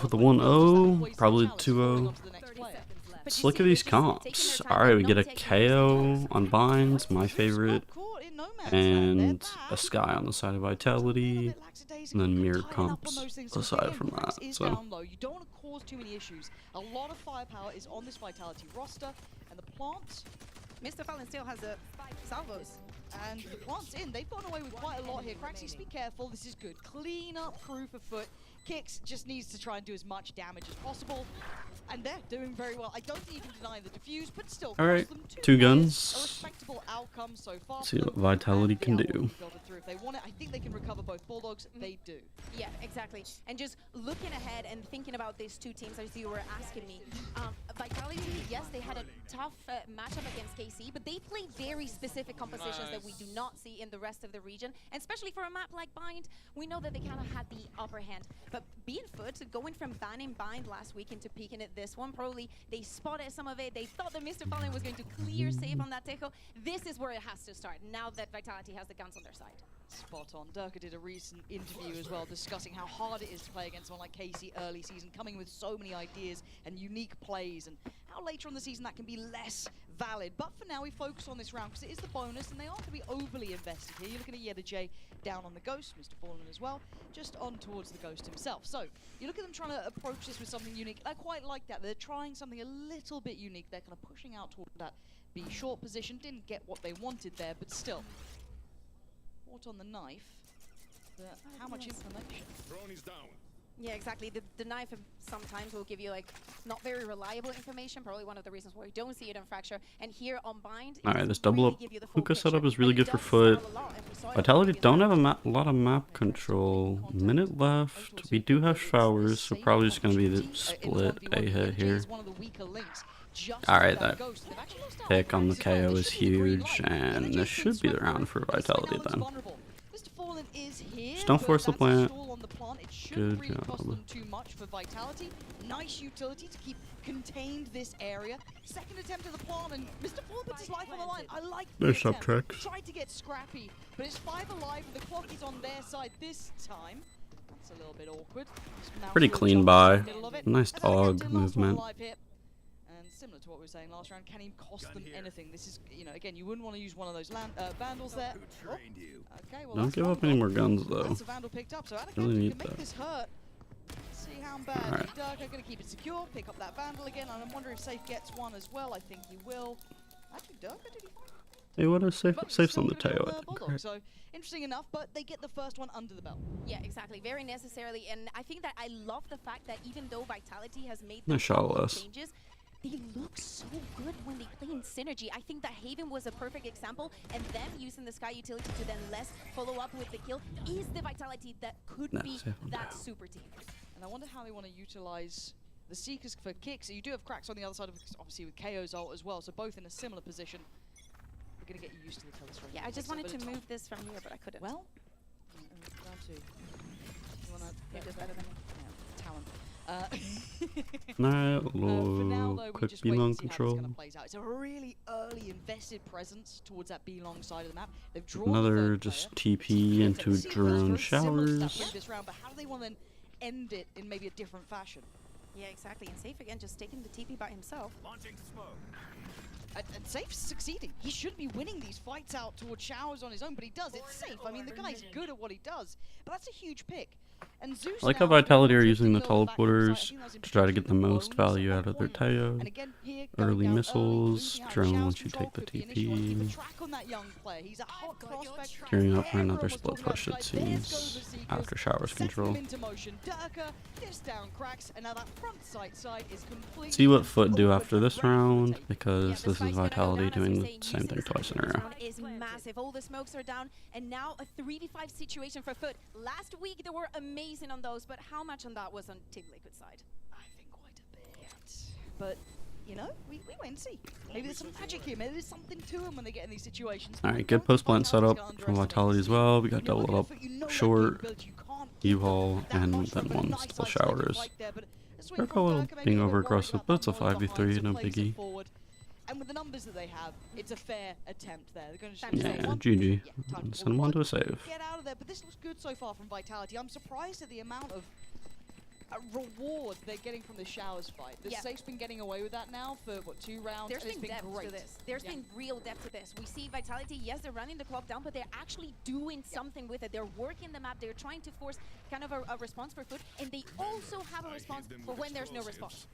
For the 1-0, probably 2-0. Let's look at these comps. Alright, we get a KO on Binds, my favorite, and a Sky on the side of Vitality, and then mirrored comps aside from that. So you don't want to cause too many issues. A lot of firepower is on this Vitality roster, and the plants. Mr. Fallen still has a 5 salvos. And the plant's in. They've gone away with quite a lot here. Craxis, be careful. This is good. Clean up crew for FUT. Kicks just needs to try and do as much damage as possible. And they're doing very well. I don't think you can deny the defuse, but still. Alright, 2 guns. A respectable outcome so far. See what Vitality can do. If they want it, I think they can recover both Bulldogs. They do. Yeah, exactly. And just looking ahead and thinking about these two teams, as you were asking me, Vitality, yes, they had a tough matchup against KC, but they play very specific compositions that we do not see in the rest of the region. And especially for a map like Bind, we know that they kind of had the upper hand. But being FUT, going from banning Bind last week into peeking at this one, probably they spotted some of it. They thought that Mr. Fallen was going to clear safe on that Tejo. This is where it has to start, now that Vitality has the guns on their side. Spot on. Durka did a recent interview as well, discussing how hard it is to play against someone like Casey early season, coming with so many ideas and unique plays, and how later on the season that can be less valid. But for now, we focus on this round because it is the bonus, and they aren't going to be overly invested here. You're looking at Yeda J down on the Ghost, Mr. Fallen as well, just on towards the Ghost himself. So you look at them trying to approach this with something unique. I quite like that. They're trying something a little bit unique. They're kind of pushing out toward that B short position. Didn't get what they wanted there, but still. On the knife, but how much information? Yeah, exactly. The knife sometimes will give you like not very reliable information. Probably one of the reasons why we don't see it in Fracture. And here on Bind, alright, this double up hookah setup is really good for FUT. Vitality don't have a lot of map control. Minute left. We do have showers, so probably just gonna be the split A hit here. Alright, that pick on the KO is huge, and this should be the round for Vitality then. Just don't force the plant. Good job. Too much for Vitality. Nice utility to keep contained this area. Second attempt at the plant, and Mr. Fallen puts his life on the line. I like the attempt. Tricks. Tried to get scrappy, but it's 5 alive, and the clock is on their side this time. That's a little bit awkward. Pretty clean buy. Nice dog movement. Similar to what we were saying last round, can he cost them anything? This is, you know, again, you wouldn't want to use one of those vandals there. Oh. Okay, well, don't give up any more guns though. That's a vandal picked up, so really need can make this hurt. See how bad. Right. Durka going to keep it secure, pick up that vandal again, and I'm wondering if Safe gets one as well. I think he will. Actually, Durka, did he find? They would have Safe's on the tail, I think. Right. So interesting enough, but they get the first one under the belt. Yeah, exactly. Very necessarily, and I think that I love the fact that even though Vitality has made no changes, they look so good when they play in synergy. I think that Haven was a perfect example, and them using the Sky utility to then follow up with the kill is the Vitality that could be that super team. And I wonder how they want to utilize the Seekers for kicks. So you do have Cracks on the other side, of obviously with KO's ult as well, so both in a similar position. We're going to get you used to the colors. Yeah, I just wanted to move this from here, but I couldn't. Well, round 2. You want to do better than me? Yeah, talent. Nah, quick B-long control. It's a really early invested presence towards that B-long side of the map. They've drawn another just TP into drone showers. This round, but how do they want to then end it in maybe a different fashion? Yeah, exactly. And Safe again, just taking the TP by himself. Launching smoke. And Safe's succeeding. He should be winning these fights out towards showers on his own, but he does. It's Safe. I mean, the guy's good at what he does, but that's a huge pick. And Zeus I like how Vitality are using the teleporters to try to get the most value out of their Teo. Early missiles, drone once you take the TP. Gearing up for another split push it seems, after showers control. See what FUT do after this round, because this is Vitality doing the same thing twice in a row. Is massive. All the smokes are down, and now a 3v5 situation for FUT. Last week they were amazing on those, but how much on that was on Team Liquid side? I think quite a bit. But, you know, we wait and see. Maybe there's some magic here. Maybe there's something to them when they get in these situations. Alright, good post-plant setup from Vitality as well. We got doubled up short, U-haul, and then one still showers. They're a little being over-aggressive, but it's a 5v3, no biggie. And with the numbers that they have, it's a fair attempt there. They're going to GG. Send one to a save. Get out of there, but this looks good so far from Vitality. I'm surprised at the amount of reward they're getting from the showers fight. The Safe's been getting away with that now for, what, 2 rounds? There's been depth great. to this. There's been real depth to this. We see Vitality, yes, they're running the clock down, but they're actually doing something with it. They're working the map. They're trying to force kind of a response for FUT, and they also have a response for when there's no response.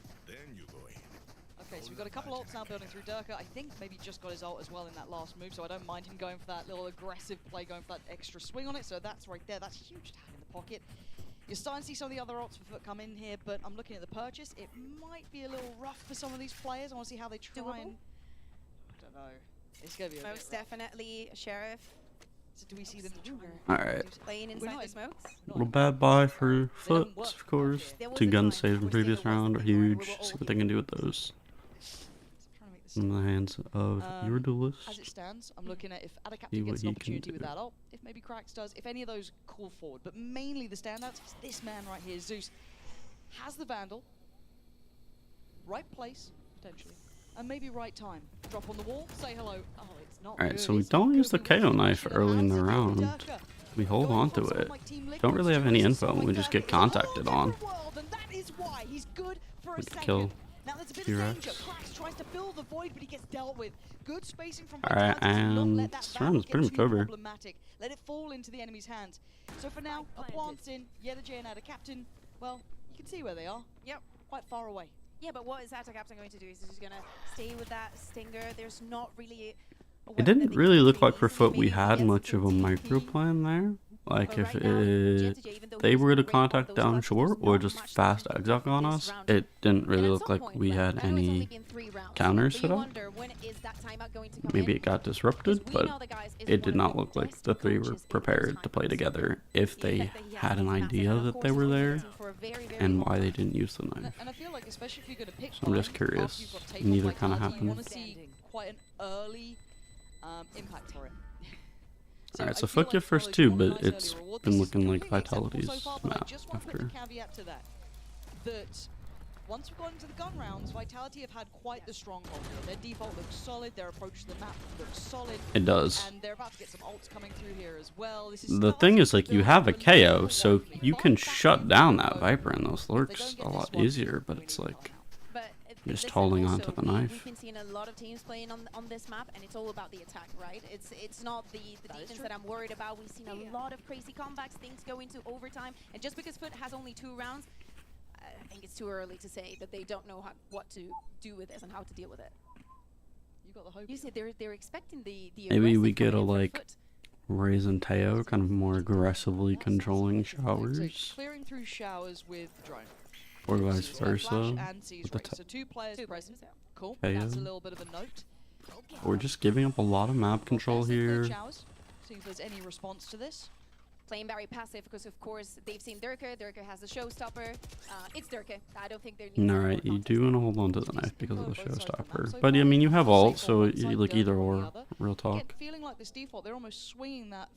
Okay, so we've got a couple ults now building through. Durka, I think, maybe just got his ult as well in that last move, so I don't mind him going for that little aggressive play, going for that extra swing on it. So that's right there. That's huge tag in the pocket. You're starting to see some of the other ults for FUT come in here, but I'm looking at the purchase. It might be a little rough for some of these players. I want to see how they try and... I don't know. It's going to be a Most definitely, Sheriff. So do we see them try? Alright. Playing inside the smokes. Little bad buy for FUT, of course. 2 gun saves in previous round are huge. See what they can do with those. In the hands of your duelist. As it stands, I'm looking at if Adacaptain gets an opportunity with that ult, if maybe Krax does, if any of those call forward. But mainly the standouts is this man right here, Zeus. Has the Vandal, right place, potentially, and maybe right time. Drop on the wall, say hello. Oh, it's not Alright, good. so we It's don't not use the good. KO knife early in the round. We hold on to it. Don't really have any info, and we just get contacted on. We kill. Now there's a bit of danger. Krax tries to fill the void, but he gets dealt with. Good spacing from Alright, Vitality to not and let that this round is Vandal pretty get much too over. problematic. Let it fall into the enemy's hands. So for now, a plant's in, Yeta and Adacaptain, well, you can see where they are. Yep. Quite far away. Yeah, but what is Adacaptain going to do? Is he just going to stay with that Stinger? There's not really... It didn't really look like for FUT we had much of a micro plan there. Like if they were to contact down shore or just fast exec on us, it didn't really look like we had any counters set up. Maybe it got disrupted, but it did not look like the 3 were prepared to play together if they had an idea that they were there and why they didn't use the knife. And I feel like especially if you're going to pick So I'm just curious. Neither kind of you happened. want to see quite an early impact for it. Alright, so FUT get first 2, but it's been looking like Vitality's map after. Caveat to that, that once we've gotten to the gun rounds, Vitality have had quite the stronghold here. Their default looks solid, their approach to the map looks solid. It does. And they're about to get some ults coming through here as well. This is The thing is, like, you have a KO, so you can shut down that Viper and those lurks a lot easier, but it's like... You're just holding on to the knife. We've been seeing a lot of teams playing on this map, and it's all about the attack, right? It's not the defense that I'm worried about. We've seen a lot of crazy comebacks, things go into overtime, and just because FUT has only 2 rounds, I think it's too early to say that they don't know what to do with this and how to deal with it. You got the hope. You said they're expecting the Maybe we get a aggressive like FUT. Raze and Teo kind of more aggressively controlling So showers, clearing through showers with drone. or vice versa. And With the so 2 players present. Cool. KO. That's a little bit of a note. We're just giving up a lot of map control here. Showers. See if there's any response to this. Playing very passive because, of course, they've seen Durka. Durka has a showstopper. It's Durka. I don't think they're... Alright, you do want to hold on to the knife because of the showstopper. But I mean, you have ult, so you like either or. Real talk. Again, feeling like this default, they're almost swinging that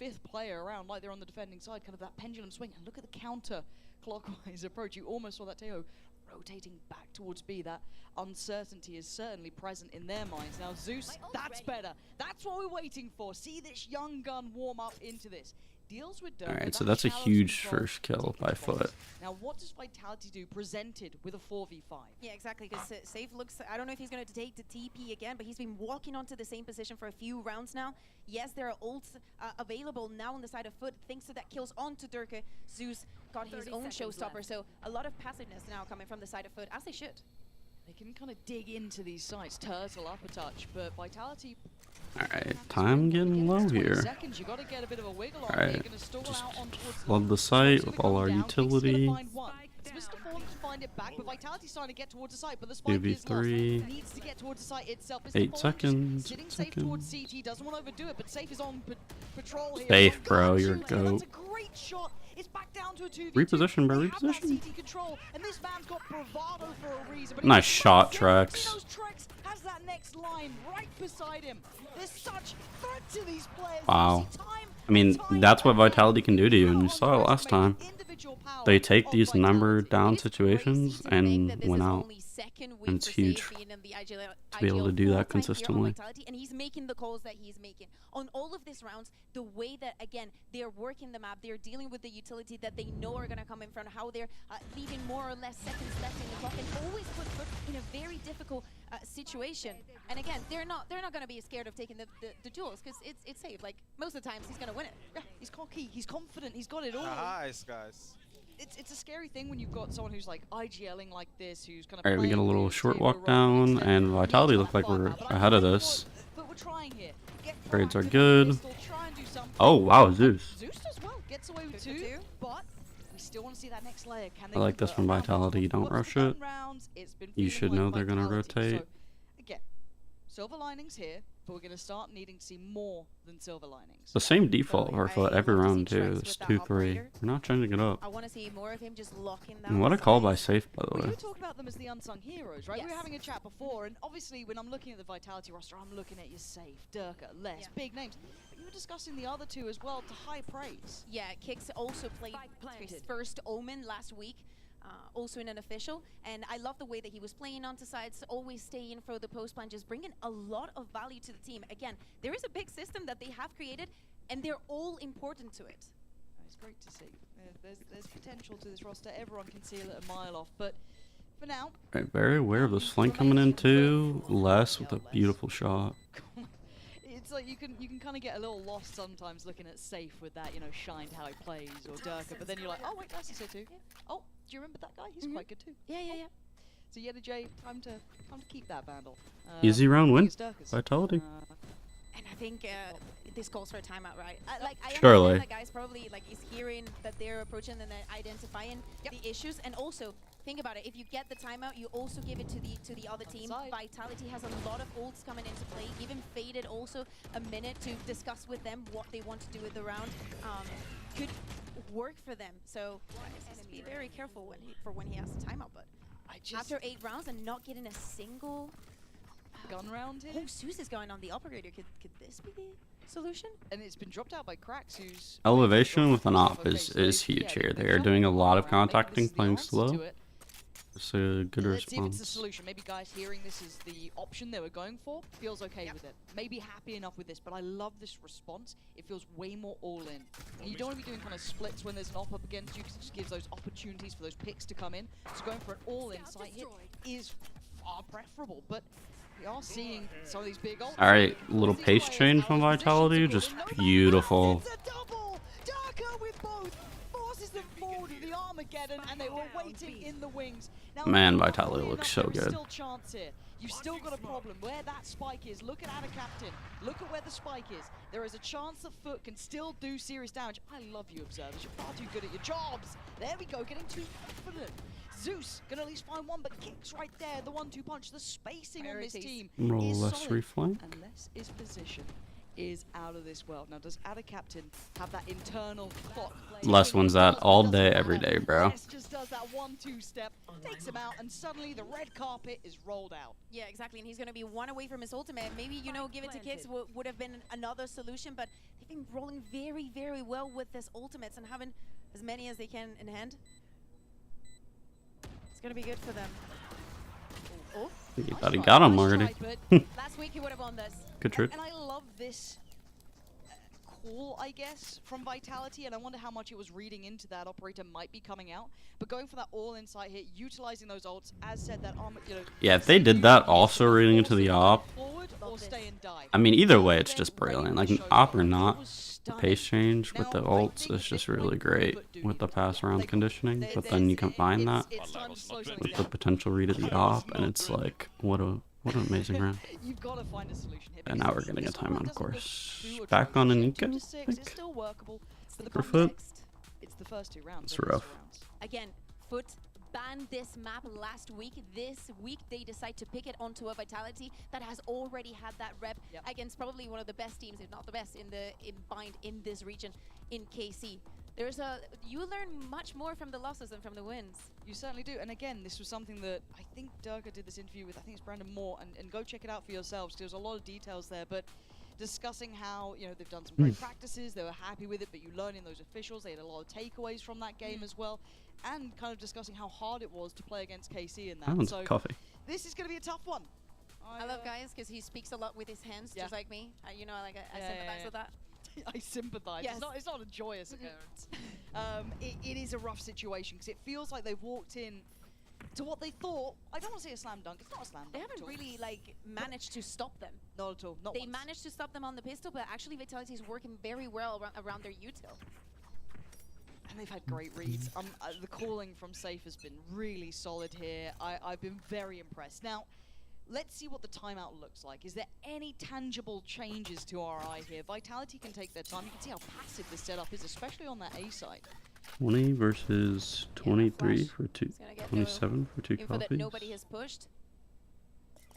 5th player around like they're on the defending side, kind of that pendulum swing. And look at the counter clockwise approach. You almost saw that Teo rotating back towards B. That uncertainty is certainly present in their minds. Now Zeus, that's better. That's what we're waiting for. See this young gun warm up into this. Deals with Durka. Alright, so that's a huge first kill by FUT. Now what does Vitality do presented with a 4v5? Yeah, exactly, because Safe looks... I don't know if he's going to take the TP again, but he's been walking onto the same position for a few rounds now. Yes, there are ults available now on the side of FUT, thanks to that kills onto Durka. Zeus got his own showstopper, so a lot of passiveness now coming from the side of FUT, as they should. They can kind of dig into these sites, turtle up a touch, but Vitality... Alright, time getting low here. You got to get a bit of a wiggle on. Alright, You're gonna stall just out on towards flood the site with all our utility. It's Mr. Form to find it back, but Vitality's trying to get towards the site, but the spike is lost. 2v3. Needs to get towards the site itself. Mr. 8 Form seconds. sitting safe towards CT, doesn't want to overdo it, but Safe is on patrol here. Safe, bro, you're a That's goat. a great shot. It's back down to a 2v2. Reposition, bro, They have that reposition. CT control, and this man's got bravado for a reason. But Nice he's shot, See Trex. those Trex has that next line right beside him. There's such threat to these players. Wow. I mean, that's what Vitality can do to you, and you saw it last time. They take these number down situations and win out. second And win it's for huge Save being in the IGL, to be able to do that full-time hero consistently. Vitality, and he's making the calls that he's making on all of these rounds. The way that, again, they're working the map, they're dealing with the utility that they know are going to come in front, how they're leaving more or less seconds left in the clock, and always put FUT in a very difficult situation. And again, they're not going to be scared of taking the duels, because it's safe. Like, most of the times, he's going to win it. Yeah, he's cocky, he's confident, he's got it all. Nice, guys. It's a scary thing when you've got someone who's like IGLing like this, who's kind of. Alright, we get a playing little with short Table walk Rock down, next and to Vitality Neutral look like we're firepower, but I ahead of think this. what we're trying here. Get Trades are proactive good. with the pistol, try and do something. Oh, wow, Zeus. Zeus does well, gets away with Good for two, two. but we still want to see that next layer. Can they I like this convert from around Vitality, those don't first rush gun it. rounds? It's been You feeling should like know they're gonna Vitality. rotate. So, again, silver linings here, but we're going to start needing to see more than silver linings. The same default Totally. for I every love to round see too. Trex It's with that 2-3. operator. We're not changing it up. I want to see more of him just locking And down. what a the call by sides. Safe, by the Well, you way. were talking about them as the unsung heroes, right? We were Yes. having a chat before, and obviously when I'm looking at the Vitality roster, I'm looking at your Safe, Durka, Les, Yeah. big names. But you were discussing the other two as well to high praise. Yeah, Kix also played his first Omen last week, also in an official. And I love the way that he was playing onto sides, always staying for the post plan, just bringing a lot of value to the team. Again, there is a big system that they have created, and they're all important to it. It's great to see. There's potential to this roster. Everyone can see it a mile off, but for now, Right, very aware of this flank coming in too. Les with a beautiful shot. it's like you can kind of get a little lost sometimes looking at Safe with that, you know, shined how he plays or Durka, but then you're like, oh wait, that's a too. Oh, do you remember that guy? He's quite good too. Yeah, yeah, yeah. So Yeda J, time to keep that vandal. Easy round win. Against Durkas. Vitality. And I think this calls for a timeout, right? I Surely. understand that guys probably is hearing that they're approaching and then identifying the issues. And also, think about it. If you get the timeout, you also give it to the other team. Side. Vitality has a lot of ults coming into play. Even Faded also a minute to discuss with them what they want to do with the round. Could work for them. So just be very careful when he has the timeout. But after 8 rounds and not getting a single gun round here. Oh, Zeus is going on the operator. Could this be the solution? And it's been dropped out by Cracks, who's Elevation with an op Okay, is so huge yeah, here. they've They are jumped doing a on lot the of round. Maybe contacting, this is the playing answer to slow. it. It's a good Let's see if it's the response. solution. Maybe guys hearing this is the option they were going for, feels okay with it. Maybe happy enough with this, but I love this response. It feels way more all in. And you don't want to be doing kind of splits when there's an op up against you, because it just gives those opportunities for those picks to come in. So going for an all-in site hit is far preferable, but we are seeing some of these big ults. Alright, little These pace players change out from of position Vitality, to just call it. No, beautiful. It's a double! Durka with both forces them forward with the Armageddon, and they were waiting in the wings. Now, Man, luckily Vitality enough, looks so there is good. Still chance here. You've still got a problem where that spike is. Look at Ada Captain. Look at where the spike is. There is a chance that FUT can still do serious damage. I love you, observers. You're far too good at your jobs. There we go, getting too confident. Zeus gonna at least find one, but Kicks right there. The 1-2 punch. The spacing on this team Roll is less solid. reflank. Unless his position is out of this world. Now, does Ada Captain have that internal clock? Les wins that all day, every day, bro. Les just does that 1-2 step, takes him out, and suddenly the red carpet is rolled out. Yeah, exactly. And he's going to be one away from his ultimate. Maybe, you know, give it to Kix would have been another solution, but they've been rolling very, very well with this ultimates and having as many as they can in hand. It's going to be good for them. Oh, He thought he got him already. last week he would have won this. Good trick. And I love this call, I guess, from Vitality, and I wonder how much it was reading into that operator might be coming out. But going for that all-inside hit, utilizing those ults, as said, that armor, you know, Yeah, if they did that also reading into the op, forward or stay and die. I mean, either way, it's just brilliant. Like, an op or not, the pace change with the ults is just really great with the pass around conditioning. But then you combine that with the potential read of the op, and it's like, what an amazing round. You've got to find a solution here. And now we're getting a This one timeout, of doesn't look course. too Back on atrocious. Anika, 2 to I 6, think. it's still workable. But the For problem FUT. is, it's the first 2 rounds. It's they're rough. just rounds. Again, FUT banned this map last week. This week they decide to pick it onto a Vitality that has already had that rep against probably one of the best teams, if not the best, in bind in this region in KC. You learn much more from the losses than from the wins. You certainly do. And again, this was something that I think Durka did this interview with, I think it's Brandon Moore, and go check it out for yourselves, because there's a lot of details there. But discussing how, you know, they've done some great practices, they were happy with it, but you learn in those officials, they had a lot of takeaways from that game as well, and kind of discussing how hard it was to play against KC in that. That one's So coffee. this is going to be a tough one. I love Gaius because he speaks a lot with his hands, just like me. You know, like I sympathize with that. I sympathize. Yes. It's not a joyous occurrence. It is a rough situation because it feels like they've walked in to what they thought. I don't want to say a slam dunk. It's not a slam dunk. They haven't really like managed to stop them. Not at all. Not They once. managed to stop them on the pistol, but actually Vitality is working very well around their util. And they've had great reads. The calling from Safe has been really solid here. I've been very impressed. Now, let's see what the timeout looks like. Is there any tangible changes to our eye here? Vitality can take their time. You can see how passive this setup is, especially on that A side. 20 versus 23 Flash. for 2. He's gonna get 27 for 2 info that coffees. nobody has pushed.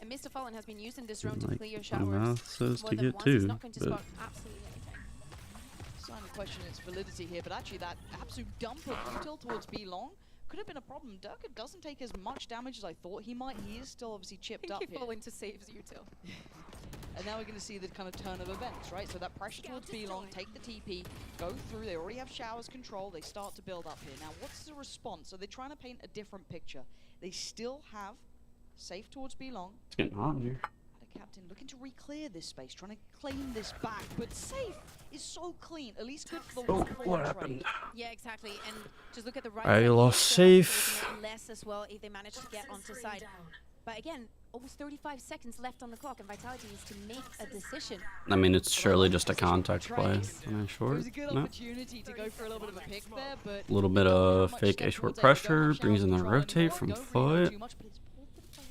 And Mr. Fallen has been using this round to Like clear my showers. math says more to than get once. He's 2, not going to but spark absolutely anything. Starting to question its validity here, but actually that absolute dump of util towards B long could have been a problem. Durka doesn't take as much damage as I thought he might. He is still obviously chipped up here. Falling to saves util. And now we're going to see the kind of turn of events, right? So that pressure towards B-Long, take the TP, go through. They already have showers control. They start to build up here. Now, what's the response? So they're trying to paint a different picture. They still have Safe towards B-Long. it's getting hot in here. The captain looking to re-clear this space, trying to claim this back. But Safe is so clean, at least good for the Oh, one-for-one what trade. happened? Yeah, exactly. And just look at the right I side lost here, so Safe. it's less as well if they manage to get onto side. But again, almost 35 seconds left on the clock, and Vitality needs to make a decision. I mean, it's surely just a contact play. Am I It short? was a good No. opportunity to go for a little bit of a pick there, but A little bit of fake A short pressure, brings in the rotate from foot.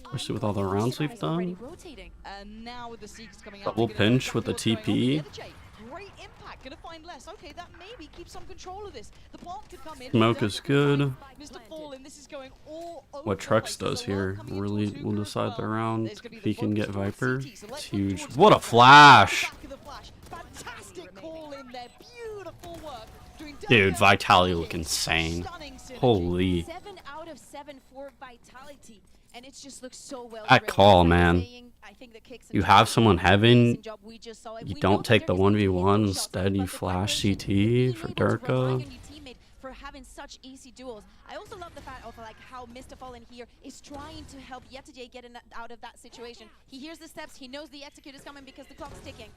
Especially with all the rounds we've Already done. rotating. And now with the Seekers coming out, Double we're gonna pinch look with the what's going on TP. with the other J. Great impact, gonna find less. Okay, that maybe keeps some control of this. The plant could come in. Smoke is good. Mr. Fallen, this is going all over What the Trux place. does There's a lot here coming in really towards will Hooker as decide the well. round. There's gonna be If the he can focus get towards Viper, CT, so let's it's look huge. towards What a Hooker. flash! Back of the flash. Fantastic call in there. Beautiful work. Doing Dude, double Vitality kick. look insane. Stunning synergy. Holy. 7 out of 7 for Vitality, and it just looks so well. That drilled. call, Like man. saying, I think the kicks and You jabs have are someone doing an heaven, amazing job. We just saw it. you We know don't that take the Dirk is gonna hit 1v1, those shots, instead you but the flash preparation, CT being for able to rely Durka. on your teammate for having such easy duels. I also love the fact of like how Mr. Fallen here is trying to help Yetajay get out of that situation. He hears the steps, he knows the execute is coming because the clock's ticking.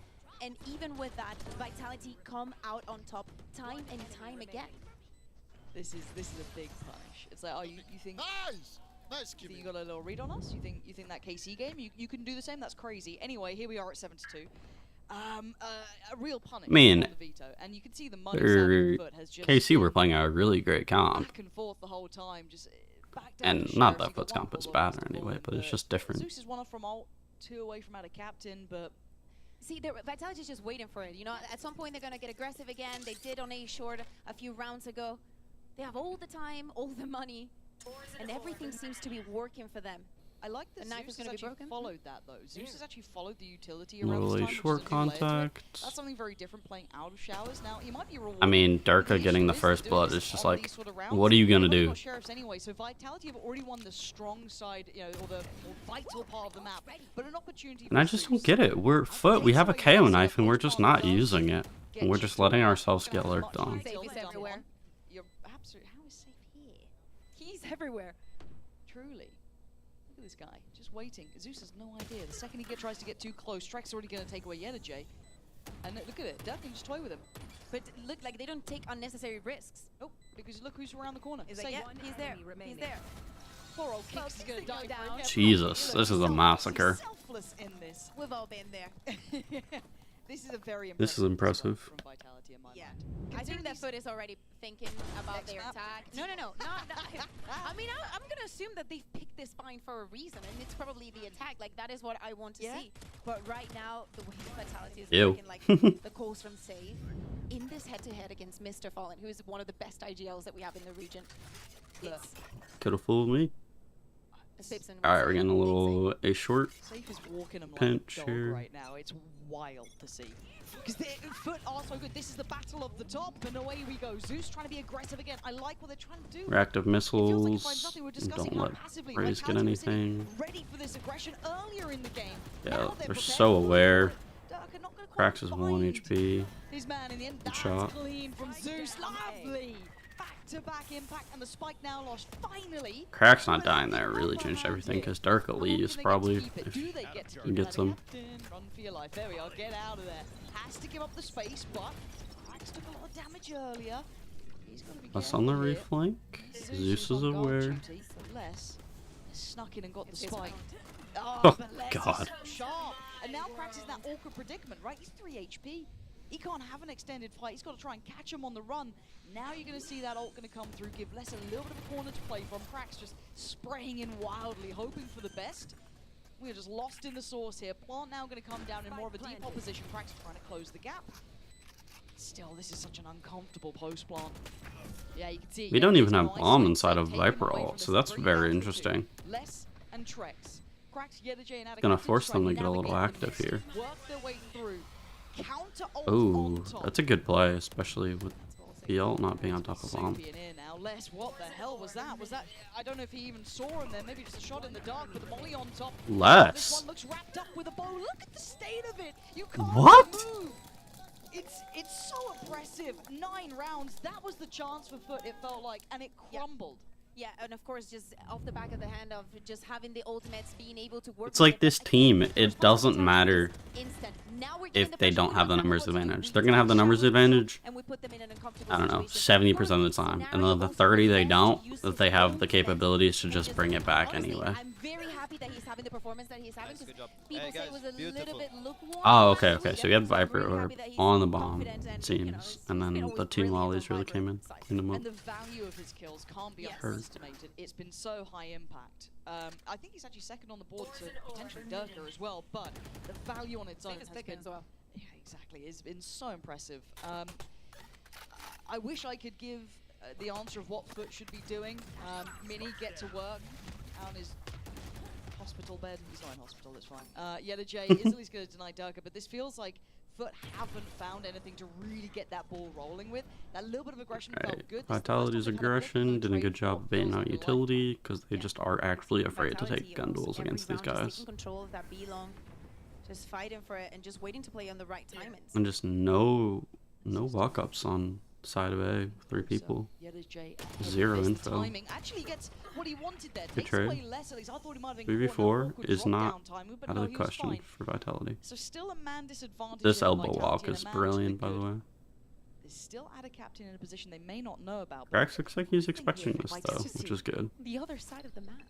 And even with that, Vitality come out on top time and time again. This is a big punish. It's like, oh, you think Nice! Nice you kill. got a little read on us? You think that KC game you can do the same? That's crazy. Anyway, here we are at 7-2. A real punish. Man, on the veto, and you can see the money side of FUT has just KC were playing a really great comp. back and forth the whole time, just back down. And to not Sheriff. that You got FUT's one comp is ball bad on or Mr. anyway, Fallen, but it's just different. Zeus is 1 off from ult, 2 away from out of captain, but See, Vitality's just waiting for it. You know, at some point they're gonna get aggressive again. They did on A short a few rounds ago. They have all the time, all the money, and everything seems to be working for them. I like that The knife Zeus is gonna has be actually broken. followed that though. Zeus has actually followed the utility around Little this A time, which is short a new layer to it. contact. That's something very different playing out of showers. Now, he might be rewarded. I mean, Durka The getting issue the is first they're blood doing is this just on like, these sort of rounds. what are you gonna They've already do? got Sheriffs anyway, so Vitality have already won the strong side, you know, or the more vital part of the map. But an opportunity. And I for just Zeus. don't get it. We're FUT, we have a KO knife and we're just not using it. And we're just letting ourselves get lurked on. Safe is everywhere. You're absolutely. How is Safe here? He's everywhere. Truly. Look at this guy, just waiting. Zeus has no idea. The second he tries to get too close, Trek's already going to take away Yetajay. And look at it, Dirk can just toy with him. But look, like they don't take unnecessary risks. Oh, because look who's around the corner. Is Safe. like, yeah, he's there. He's there. Poor old Kicks is going to die. down. Jesus, this is a massacre. Selfless in this. We've all been there. This is a very impressive. This is impressive. From Vitality in my Yeah. mind. I think that FUT is already thinking about Next their map. attack. No. I mean, I'm going to assume that they've picked this spine for a reason, and it's probably the attack. Like, that is what I want to Yeah. see. But right now, the way Vitality is Ew. working, like, the calls from Save, in this head-to-head against Mr. Fallen, who is one of the best IGLs that we have in the region, it's Could've fooled me. Simpson. Alright, we're getting a little A short. Safe is walking him like Pinch a dog here. right now. It's wild to see. Because FUT are so good. This is the battle of the top, and away we go. Zeus trying to be aggressive again. I like what they're trying to do. Reactive It feels like it finds missiles. nothing. We're And discussing don't how let passively Raze get Vitality was sitting anything. ready for this aggression earlier in the game. Yeah, Now they're prepared so for it. aware. Durka Darker not going to Cracks is 1 HP. His man in the end. Good That's shot. clean from Zeus. Lovely. Back-to-back impact, and the spike now lost. Finally. Cracks not dying there really changed everything because Dark Elite is probably if he gets him. Run for your life. There we are. Get out of there. Has to give up the space, but Cracks took a lot of damage earlier. He's going to be Us on the careful here. reflank. Zeus is on guard aware. duty, but Les snuck in and got the spike. Oh, but Les God. is so sharp. And now Cracks is in that awkward predicament, right? He's 3 HP. He can't have an extended fight. He's got to try and catch him on the run. Now you're going to see that ult going to come through, give Les a little bit of a corner to play from. Cracks just spraying in wildly, hoping for the best. We're just lost in the source here. Plant now going to come down in more of a default position. Cracks trying to close the gap. Still, this is such an uncomfortable post plant. Yeah, you can see. We don't even have bomb inside of Viper ult, so that's very interesting. Les and Trex. Cracks, Yedajay, and Gonna force them to get a little active here. Work their way through. Counter ult Oh, on top. that's a good play, especially with the ult not being on top of bomb. Souping in now. Les, what the hell was that? Was that? I don't know if he even saw him there. Maybe just a shot in the dark with the molly on top. This Les. one looks wrapped up with a bow. Look at the state of it. You can't What? move. It's so oppressive. 9 rounds. That was the chance for FUT, it felt like, and it crumbled. Yeah, and of course, just off the back of the hand of just having the ultimates, being able to work. It's like this team, it doesn't matter Instant. Now we're if they don't have the numbers advantage. They're gonna have the numbers advantage, and we put them in an uncomfortable I don't know, situation. 70% of the time. And then the 30 they don't, that they have the capabilities to just bring it back Honestly, anyway. I'm very happy that he's having the performance that he's having. 'Cause Good job. people Hey, say it was a guys, beautiful. little bit lukewarm. Oh, okay, but okay. So we had Viper really or happy that he's on the bomb, confident and, it you know, seems. he's And been then always the 2 brilliant on mollies really Viper came in, side. cleaned them up. And the value of his kills can't be Yes. underestimated. It's been so high impact. I think he's actually second on the board to potentially Durka as well, but the value on its own has been as well. Yeah, exactly. It's been so impressive. I wish I could give the answer of what FUT should be doing. Mini, get to work on his hospital bed. He's not in hospital, it's fine. Yedajay is at least going to deny Durka, but this feels like FUT haven't found anything to really get that ball rolling with. That little bit of aggression felt good. Vitality's aggression did a good job of baiting out utility because they just are actually afraid to take gun duels against these guys. Taking control of that B long, just fighting for it and just waiting to play on the right timings. And just no walk-ups on side of A, 3 people. Yedajay 0 the info. timing actually gets what he wanted there. Good Takes trade. away less at least. I thought he might have been 3v4 awkward is not drop-down timing, but out no, of the he was question fine. for Vitality. So still a man disadvantage. This there for elbow Vitality, walk and is a man who's brilliant, by been the good. way. They still add a captain in a position they may not know about. but Cracks looks like he's something expecting here this I'd like though, to which see. is good. The other side of the map.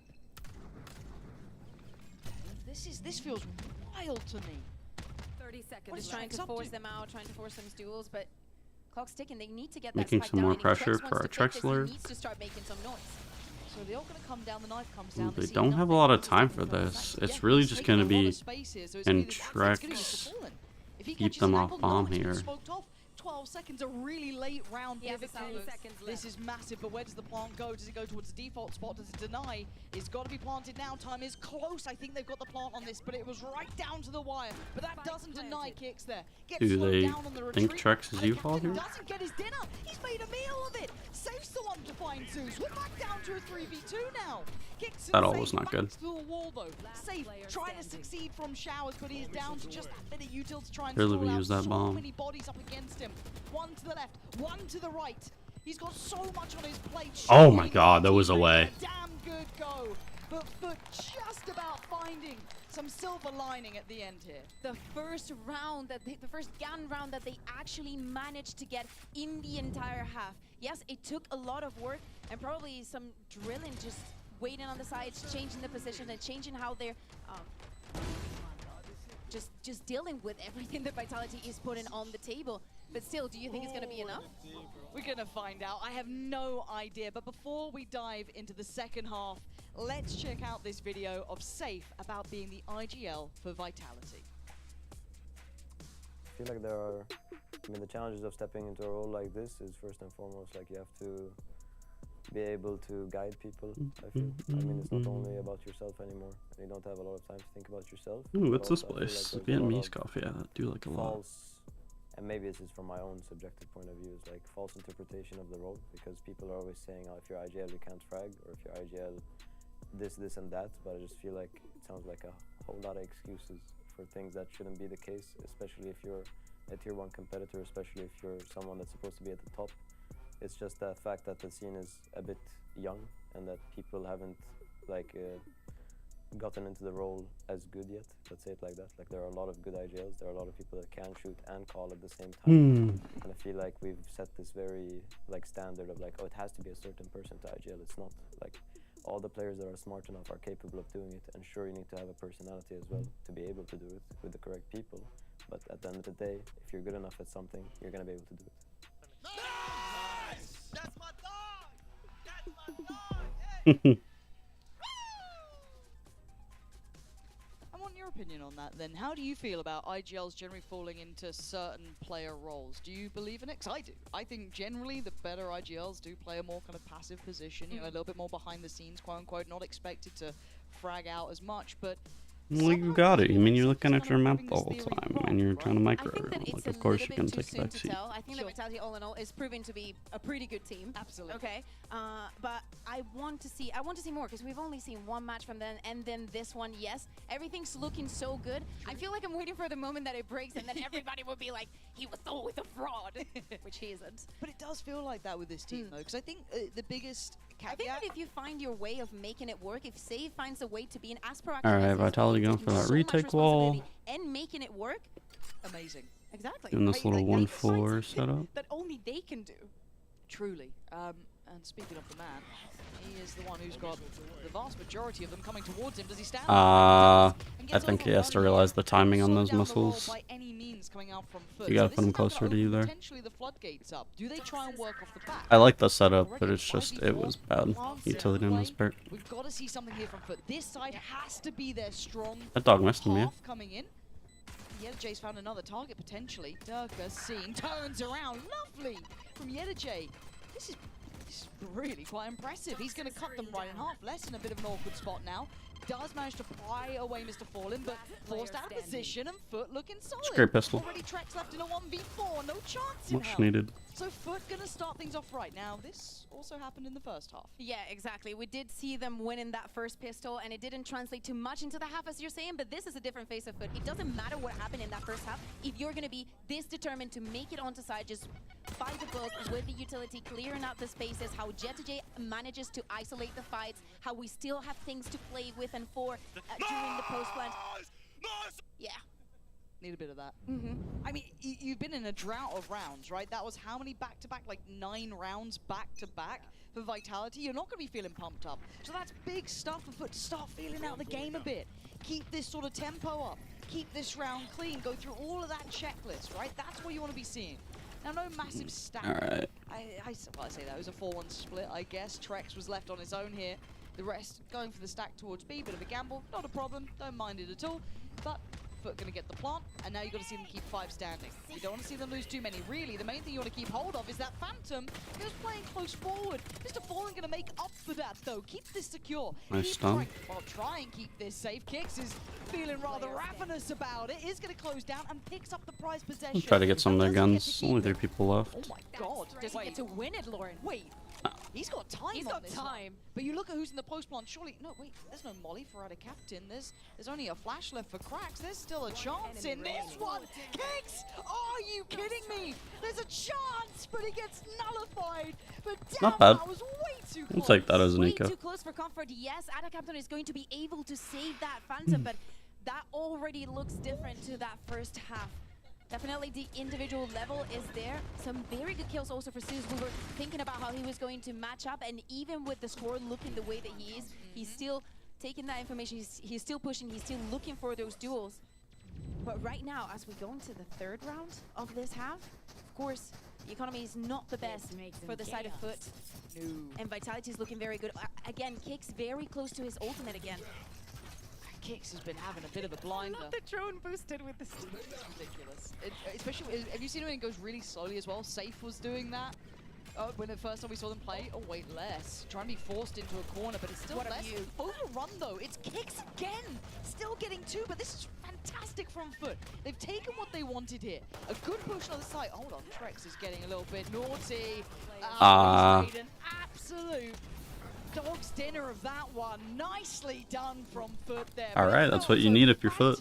This feels wild to me. 30 seconds. What is Just trying Trex to up force to? them out, trying to force them duels, but clock's ticking. They need to get Making that spike some down. more and if pressure Trex for wants our to take this, he Trexler. needs to start making some noise. So they're all going to come down. The knife comes Ooh, down. they see don't have a nothing. lot of He's time taking for control of this. that. It's Yeah, really he's just taking gonna a lot be of space here, so it's gonna in be the absolute Trex goodness of Fallen. If he keep catches them an off angle, bomb no, it's been here. smoked off. 12 seconds, a really late round He has pivot 7 move. seconds This left. is massive, but where does the plant go? Does it go towards the default spot? Does it deny? It's got to be planted now. Time is close. I think they've got the plant on this, but it was right down to the wire. But that doesn't deny kicks there. Gets Do slowed they down on the think retreat, Trex is and the U-Fall captain here? doesn't get his dinner. He's made a meal of it. Saves the one to find Zeus. We're back down to a 3v2 now. Kicks That and all safe was not back good. to the wall though. Safe, trying to succeed from showers, but he's down to just that bit of util to try and Barely stall out. used that So bomb. many bodies up against him. One to the left, one to the right. He's got so much on his plate. Oh my Shooting God, that was a really way. Damn good go. But FUT just about finding some silver lining at the end here. The first round the first gun round that they actually managed to get in the entire half. Yes, it took a lot of work and probably some drilling, just waiting on the sides, changing the position and changing how they're just dealing with everything that Vitality is putting on the table. But still, do you think it's going to be enough? We're going to find out. I have no idea. But before we dive into the second half, let's check out this video of Safe about being the IGL for Vitality. I feel like there are, the challenges of stepping into a role like this is first and foremost, like you have to be able to guide people, I feel. It's not only about yourself anymore. You don't have a lot of time to think about yourself. Ooh, but what's this also I feel place? like there's a lot Vietnamese of coffee, yeah, I do like a lot. false, and maybe this is from my own subjective point of view, is like false interpretation of the role, because people are always saying, oh, if you're IGL you can't frag, or if you're IGL this and that, but I just feel like it sounds like a whole lot of excuses for things that shouldn't be the case, especially if you're a tier 1 competitor, especially if you're someone that's supposed to be at the top. It's just the fact that the scene is a bit young and that people haven't like gotten into the role as good yet. Let's say it like that. Like there are a lot of good IGLs, there are a lot of people that can shoot and call at the same time. And I feel like we've set this very like standard of like, oh, it has to be a certain person to IGL. It's not. Like all the players that are smart enough are capable of doing it, and sure, you need to have a personality as well to be able to do it with the correct people. But at the end of the day, if you're good enough at something, you're gonna be able to do it. Nice! That's my dog! That's my dog! Hey! I want your opinion on that then. How do you feel about IGLs generally falling into certain player roles? Do you believe in it? 'Cause I do. I think generally the better IGLs do play a more kind of passive position, you know, a little bit more behind the scenes, quote unquote, not expected to frag out as much, but Well, you got it. I mean, you're looking at your map the whole time, and you're trying to micro. I think that it's Like, a of course, little you're bit gonna too take a soon to backseat. tell. I think that Vitality, all in all, is proving to be a pretty good team. absolutely. Okay, but I want to see more because we've only seen one match from them, and then this one. Yes, everything's looking so good. I feel like I'm waiting for the moment that it breaks, and then everybody will be like, "He was always a fraud," which he isn't. But it does feel like that with this team, though, because I think the biggest I think caveat... that if you find your way of making it work, if Save finds a way to be an as proactive Alright, as Vitality going taking for that so much retake wall. responsibility and making it work, Amazing. exactly. Doing this Right, little like, they find 1-4 something setup. that only they can do. Truly. And speaking of the man, he is the one who's got the vast majority of them coming towards him. Does he stand? I think he has to realize the timing on those missiles. By any means coming out from FUT. You gotta So put him this is now closer gonna to you open there. Potentially the floodgates up. Do they try and work off the back? I like the setup, but it's just, it was bad utility on this part. We've got to see something here from FUT. This side has to be their strong That dog missed him, yeah. half coming in. Yedajay's found another target potentially. Durka seeing, turns around, lovely from Yedajay. This is really quite impressive. He's going to cut them right in half. Less in a bit of an awkward spot now. Does manage to pry away Mr. Fallen, but forced out of position, and FUT looking solid. Great pistol. Already Trex left in a 1v4, no chance in Much hell. needed. So FUT gonna start things off right. Now, this also happened in the first half. Yeah, exactly. We did see them winning that first pistol, and it didn't translate too much into the half, as you're saying, but this is a different face of FUT. It doesn't matter what happened in that first half. If you're going to be this determined to make it onto side, just by the book, with the utility, clearing out the spaces, how Yedajay manages to isolate the fights, how we still have things to play with and for during the post-plant. Yeah. Need a bit of that. Mm-hmm. I mean, you've been in a drought of rounds, right? That was how many back-to-back? Like 9 rounds back-to-back for Vitality. You're not going to be feeling pumped up. So that's big stuff for FUT to start feeling out the game a bit. Keep this sort of tempo up. Keep this round clean. Go through all of that checklist, right? That's what you want to be seeing. Now, no massive stack. Alright. I say that. It was a 4-1 split, I guess. Trex was left on his own here. The rest going for the stack towards B. Bit of a gamble. Not a problem. Don't mind it at all. But FUT going to get the plant, and now you've got to see them keep 5 standing. You don't want to see them lose too many. Really, the main thing you want to keep hold of is that Phantom. He was playing close forward. Mr. Fallen going to make up for that, though. Keep this secure. Nice Keep stun. try and keep this safe. Kicks is feeling rather ravenous about it. Is going to close down and picks up the prize possession. Try to get some of their Doesn't get guns. to keep Only it. 3 people left. Oh my god. Does he get to win it, Lauren? Wait. He's got time He's on got this one. time. But you look at who's in the post plant, surely... No, wait, there's no molly for either captain. There's only a flash left for cracks. There's still a chance in this one. Kicks! Are you kidding me? There's a chance, but it gets nullified. But damn, Not bad. that was way too We'll close. take that as an Way eco. too close for comfort. Yes, Ada Captain is going to be able to save that Phantom, but that already looks different to that first half. Definitely the individual level is there. Some very good kills also for Zeus. We were thinking about how he was going to match up, and even with the score looking the way that he is, he's still taking that information. He's still pushing. He's still looking for those duels. But right now, as we go into the 3rd round of this half, of course, the economy is not the best for the side of FUT. No. And Vitality is looking very good. Again, Kicks very close to his ultimate again. Kicks has been having a bit of a blinder. The drone boosted with the It's ridiculous. Especially, have you seen when it goes really slowly as well? Safe was doing that. When the first time we saw them play, oh wait, less. Trying to be forced into a corner, but it's still What a less. view. Overrun though, it's Kicks again. Still getting 2, but this is fantastic from FUT. They've taken what they wanted here. A good push on the side. Hold on, Trex is getting a little bit naughty. He's made an absolute dog's dinner of that one. Nicely done from FUT there. All right, that's what you need if you're FUT.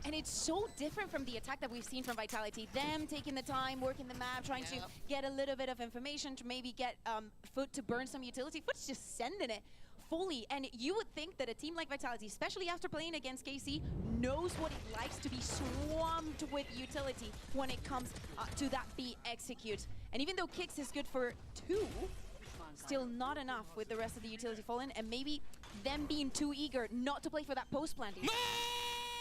And it's so different from the attack that we've seen from Vitality. Them taking the time, working the map, trying to get a little bit of information to maybe get FUT to burn some utility. FUT's just sending it fully. And you would think that a team like Vitality, especially after playing against KC, knows what it likes to be swamped with utility when it comes to that B execute. And even though Kicks is good for 2, still not enough with the rest of the utility fallen, and maybe them being too eager not to play for that post planting.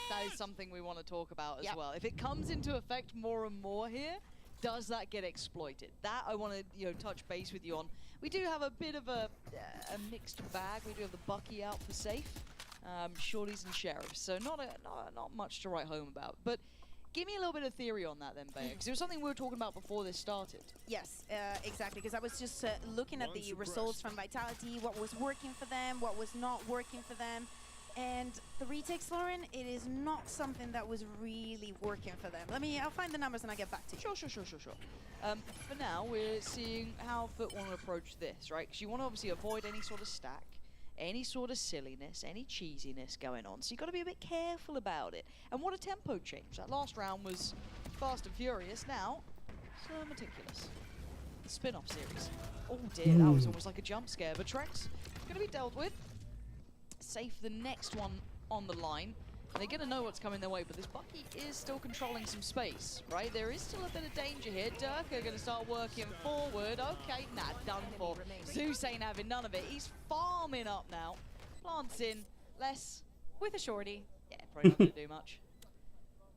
That is something we want to talk about as well. If it comes into effect more and more here, does that get exploited? That I want to touch base with you on. We do have a bit of a mixed bag. We do have the Bucky out for safe, shorties and sheriffs, so not much to write home about. But give me a little bit of theory on that then, Bayer, because it was something we were talking about before this started. Yes, exactly, because I was just looking at the results from Vitality, what was working for them, what was not working for them. And the retakes, Lauren, it is not something that was really working for them. I'll find the numbers and I'll get back to you. Sure. For now, we're seeing how FUT want to approach this, right? Because you want to obviously avoid any sort of stack, any sort of silliness, any cheesiness going on. So you've got to be a bit careful about it. And what a tempo change. That last round was fast and furious. Now, so meticulous. The spin-off series. Oh dear, that was almost like a jump scare. But Trex, going to be dealt with. Safe the next one on the line. And they're going to know what's coming their way, but this Bucky is still controlling some space, right? There is still a bit of danger here. Dirk are going to start working forward. Okay, nah, done for. Zeus ain't having none of it. He's farming up now. Plants in. Less. With a shorty. Yeah, probably not going to do much.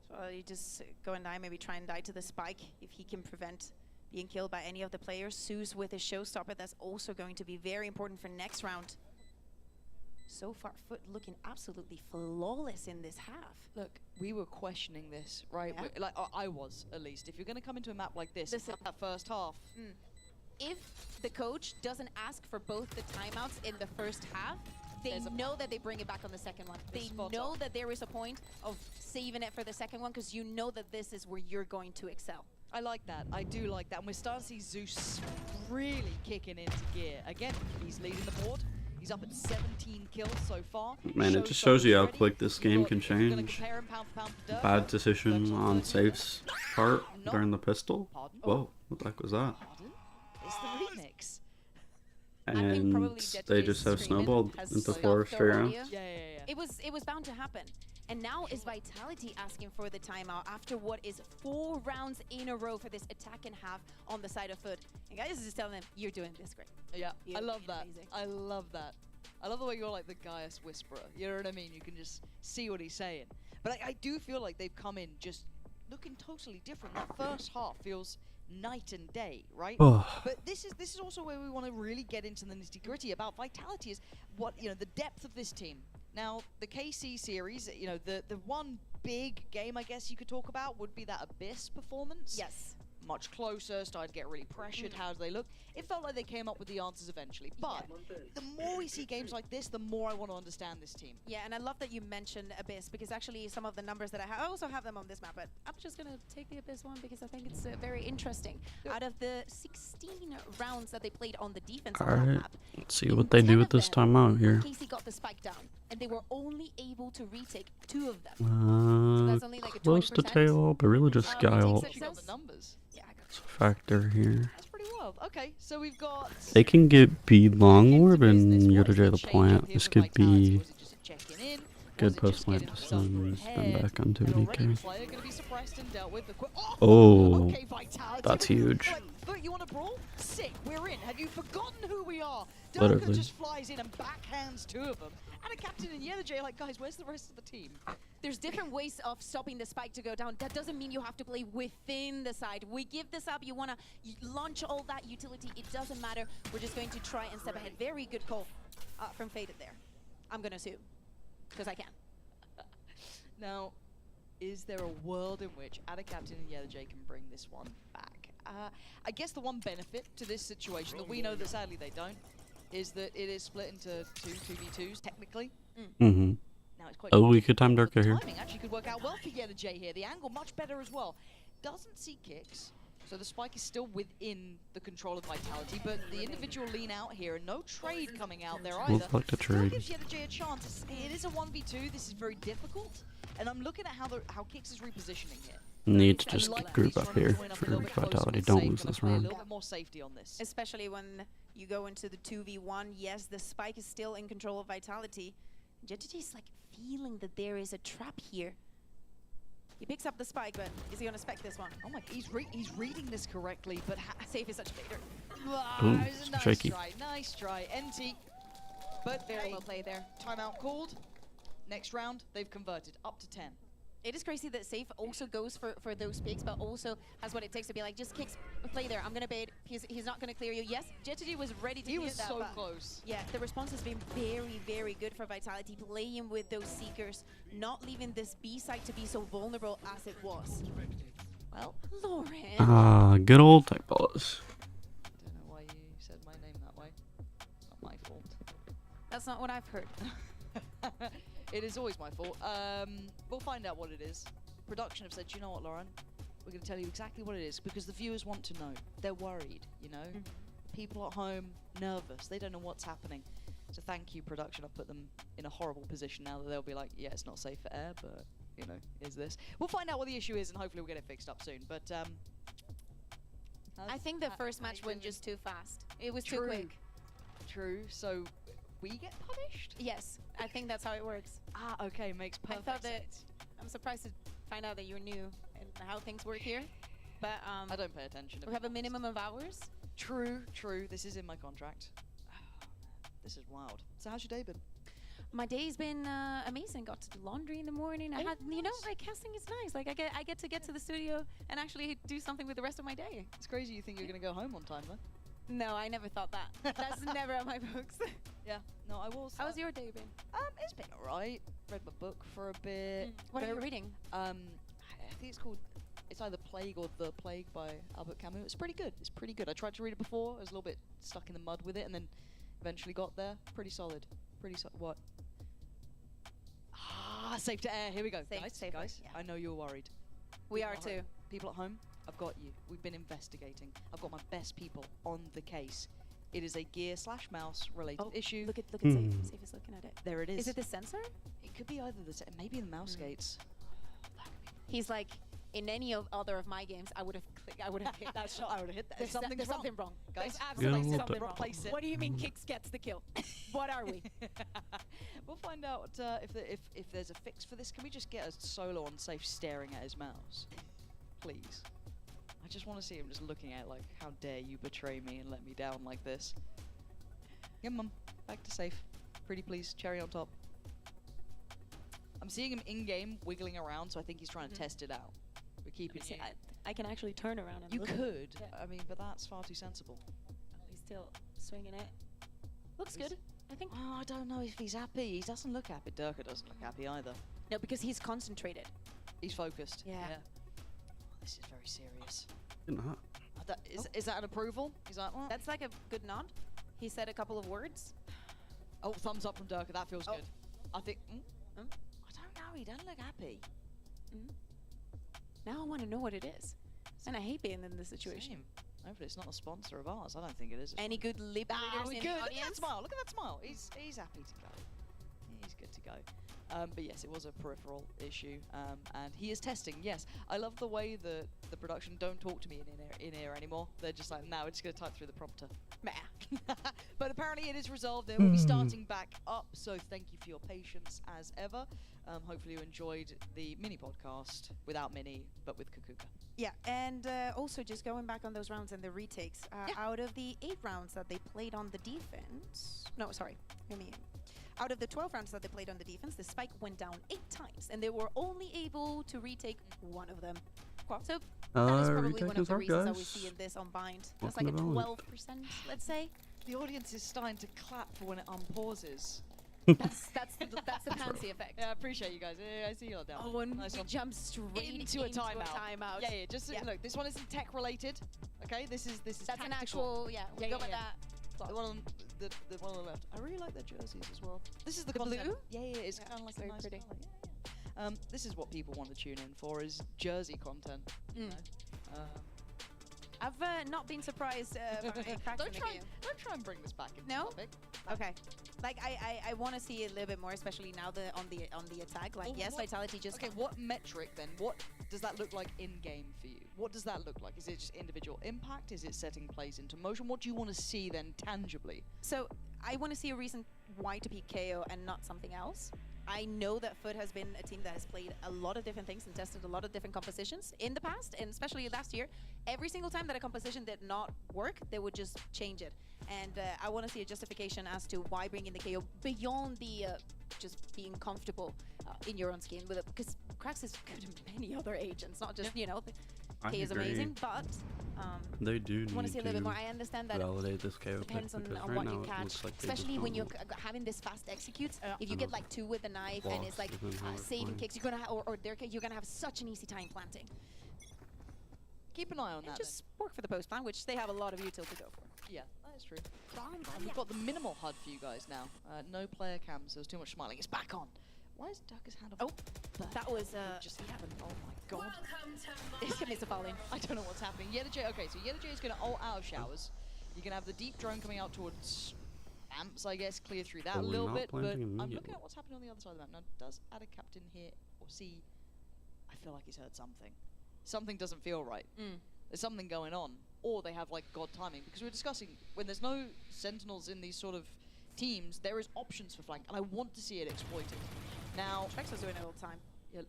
So you just go and die, maybe try and die to the spike if he can prevent being killed by any of the players. Zeus with his showstopper, that's also going to be very important for next round. So far, FUT looking absolutely flawless in this half. Look, we were questioning this, right? Yeah. Like I was, at least. If you're going to come into a map like this, that first half. If the coach doesn't ask for both the timeouts in the first half, they know that they bring it back on the second one. They know that there is a point of saving it for the second one because you know that this is where you're going to excel. I like that. I do like that. And we're starting to see Zeus really kicking into gear. Again, he's leading the board. He's up at 17 kills so far. Man, it just shows you how quick this game can change. Bad decision on Safe's part during the pistol. Whoa, what the heck was that? It's the remix. And they just have snowballed into 4 straight rounds. Yeah. It was bound to happen. And now is Vitality asking for the timeout after what is 4 rounds in a row for this attack and half on the side of FUT. And guys is just telling them, you're doing this great. Yeah, You're I love that. amazing. I love that. I love the way you're like the Gaius Whisperer. You know what I mean? You can just see what he's saying. But I do feel like they've come in just looking totally different. That first half feels night and day, right? But this is also where we want to really get into the nitty-gritty about Vitality, is what, the depth of this team. Now, the KC series, the one big game I guess you could talk about would be that Abyss performance. Yes. Much closer, started to get really pressured. How do they look? It felt like they came up with the answers eventually. But the more we see games like this, the more I want to understand this team. Yeah, and I love that you mentioned Abyss, because actually some of the numbers that I also have them on this map, but I'm just going to take the Abyss one because I think it's very interesting. Out of the 16 rounds that they played on the defense on that map, let's see what they do with this timeout here. KC got the spike down, and they were only able to retake 2 of them. So that's only like a Close to 20%. tail, but really just Guile. You got the numbers. Yeah, I got It's a factor here. That's pretty wild. Okay, so we've got... They can get B long orb and Yuraj the plant. This could be good post plant to stun back onto DK. Oh, that's huge. You want to brawl? Sick, we're in. Have you forgotten who we are? Literally. Durka just flies in and backhands 2 of them. And a captain in Yellow like, guys, where's the rest of the team? There's different ways of stopping the spike to go down. That doesn't mean you have to play within the side. We give this up. You want to launch all that utility. It doesn't matter. We're just going to try and step ahead. Very good call from Faded there. I'm going to assume, because I can. Now, is there a world in which Ada Captain and Yellow can bring this one back? I guess the one benefit to this situation that we know that sadly they don't is that it is split into 2v2s technically. Mm-hmm. Now it's quite Oh, we could time Durka here. Timing actually could work out well for Yellow here. The angle much better as well. Doesn't see kicks, So the spike is still within the control of Vitality, but the individual lean out here and no trade coming out there either. Looks like a Still trade. gives J a chance. It is a 1v2. This is very difficult, and I'm looking at how Kix is repositioning here. Need to just Like group he's up trying to here join up a for little bit closer Vitality. with Don't Safe, lose gonna this play a round. little bit more safety on this. Especially when you go into the 2v1. Yes, the spike is still in control of Vitality. JTG is like feeling that there is a trap here. He picks up the spike, but is he gonna spec this one? Oh my, he's reading this correctly, but Safe is such a baiter. Ooh, nice shaky. try, nice try. NT, but Very hey, well played there. timeout called. Next round, they've converted up to 10. It is crazy that Safe also goes for those picks, but also has what it takes to be like, just kicks, play there. I'm gonna bait. He's not gonna clear you. Yes, JTG was ready to He clear was that, so but close. yeah, the response has been very, very good for Vitality, playing with those Seekers, not leaving this B side to be so vulnerable as it was. Well, Lauren. Ah, good old typos. I don't know why you said my name that way. Not my fault. That's not what I've heard. It is always my fault. We'll find out what it is. Production have said, you know what, Lauren? We're going to tell you exactly what it is because the viewers want to know. They're worried, you know? People at home, nervous. They don't know what's happening. So thank you, production. I've put them in a horrible position now that they'll be like, yeah, it's not safe for air, but, you know, is this? We'll find out what the issue is and hopefully we'll get it fixed up soon. But, I think the first how match you went feeling? just too fast. It was too True. quick. True. So we get punished? Yes, I think that's how it works. Ah, okay. Makes perfect thought that- sense. I'm surprised to find out that you're new and how things work here. But I don't pay attention. we have a minimum of hours. True, true. This is in my contract. This is wild. So how's your day been? My day's been amazing. Got to do laundry in the morning. I Oh, had, you know, nice. like casting is nice. Like I get to get to the studio and actually do something with the rest of my day. It's crazy you think you're gonna go home on time though. No, I never thought that. That's never on my books. Yeah. No, I will. How's your day been? It's been alright. Read my book for a bit. What are you reading? I think it's called. It's either Plague or The Plague by Albert Camus. It's pretty good. It's pretty good. I tried to read it before. I was a little bit stuck in the mud with it, and then eventually got there. Pretty solid. Pretty solid. What? Ah, safe to air. Here we go, Safe, guys. safer, Guys, yeah. I know you're worried. We People are at too. home- People at home, I've got you. We've been investigating. I've got my best people on the case. It is a gear/mouse related issue. Look at Safe. Safe is looking at it. There it is. Is it the sensor? It could be either maybe the mouse gates. That could be He's like, in any of other of my games, I would have hit that shot. I would have hit that. There's Something's something wrong. Guys, There's Yeah, absolutely we'll something do- wrong. Replace it. What do you mean Kix gets the kill? What are we? We'll find out if there's a fix for this. Can we just get a solo on Safe staring at his mouse? Please. I just want to see him just looking at it like, how dare you betray me and let me down like this. Yeah, mum. Back to Safe. Pretty please. Cherry on top. I'm seeing him in-game wiggling around, so I think he's trying to test it out. We're keeping See, it. I can actually turn around and You look. could. Yeah. I mean, but that's far too sensible. He's still swinging it. Looks good. I think. Oh, I don't know if he's happy. He doesn't look happy. Durka doesn't look happy either. No, because he's concentrated. He's focused. Yeah. Oh, this is very serious. Not. Is that an approval? He's like, well, That's like a good nod. He said a couple of words. oh, thumbs up from Durka. That feels Oh. good. I think. I don't know. He doesn't look happy. Now I want to know what it is. And I hate being in this situation. Same. Hopefully, it's not a sponsor of ours. I don't think it is. Any good lip readers we in good. the Look at that audience? smile. Look at that smile. He's happy to go. He's good to go. But yes, it was a peripheral issue, and he is testing. Yes, I love the way that the production don't talk to me in ear anymore. They're just like, no, we're just gonna type through the prompter. But apparently it is resolved. They will be starting back up. So thank you for your patience as ever. Hopefully you enjoyed the mini podcast without Mini, but with Kukuka. Yeah, and also just going back on those rounds and the retakes. Out of the 8 rounds that they played on the defense, no, sorry, hear me. Out of the 12 rounds that they played on the defense, the spike went down 8 times, and they were only able to retake 1 of them. So that is probably one of the reasons that we see in this on Bind. That's like a 12%, let's say. The audience is starting to clap for when it unpauses. That's the fancy effect. Yeah, I appreciate you guys. Yeah, I see you all down. Oh, and nice we one. jump straight into a timeout. Yeah, just Yeah. look. This one isn't tech related. Okay, this is That's tactical. an actual, yeah, we Yeah, go yeah, by yeah. that. The one on the one on the left. I really like their jerseys as well. This is the The content. blue? Yeah, it's Yeah, kind of like very a nice pretty. colour. Yeah. This is what people want to tune in for is jersey content. You know? I've not been surprised by cracks Don't in the try, KO. don't try and bring this back into No? topic. Okay. Like I want to see a little bit more, especially now on the attack. Like Well, yes, what- Vitality just Okay, what metric then? What does that look like in game for you? What does that look like? Is it just individual impact? Is it setting plays into motion? What do you want to see then tangibly? So I want to see a reason why to pick KO and not something else. I know that FUT has been a team that has played a lot of different things and tested a lot of different compositions in the past, and especially last year. Every single time that a composition did not work, they would just change it. And I want to see a justification as to why bringing the KO beyond the just being comfortable in your own skin with it, because Krax is good in many other agents, not just, you know, the I K is agree. amazing, but They do I want need to see a little bit to more. I understand that validate this KO pick depends on because right what now you it catch, looks like they especially just when you're don't having this fast executes. If you And get those like 2 with the knife and it's like blocks isn't how saving it's kicks, you're gonna or you're gonna have such an easy time planting. Keep an eye on And that. just work for the post plan, which they have a lot of util to go for. Then. Yeah, that is true. And we've got the minimal HUD for you guys now. No player cams, so there's too much smiling. It's back on. Why is Durka's hand off? Oh, that was just happened. Oh my god. It's gonna miss a fall in. I don't know what's happening. Yedajay, okay, so Yedajay is going to ult out of showers. You're going to have the deep drone coming out towards amps, I guess, clear through that But a we're little not bit. But planting I'm immediately. looking at what's happening on the other side of the map. Now, does add a captain here or see? I feel like he's heard something. Something doesn't feel right. There's something going on. Or they have, like, god timing. Because we were discussing, when there's no sentinels in these sort of teams, there is options for flank, and I want to see it exploited. Now, Trex was doing it all the time. yeah,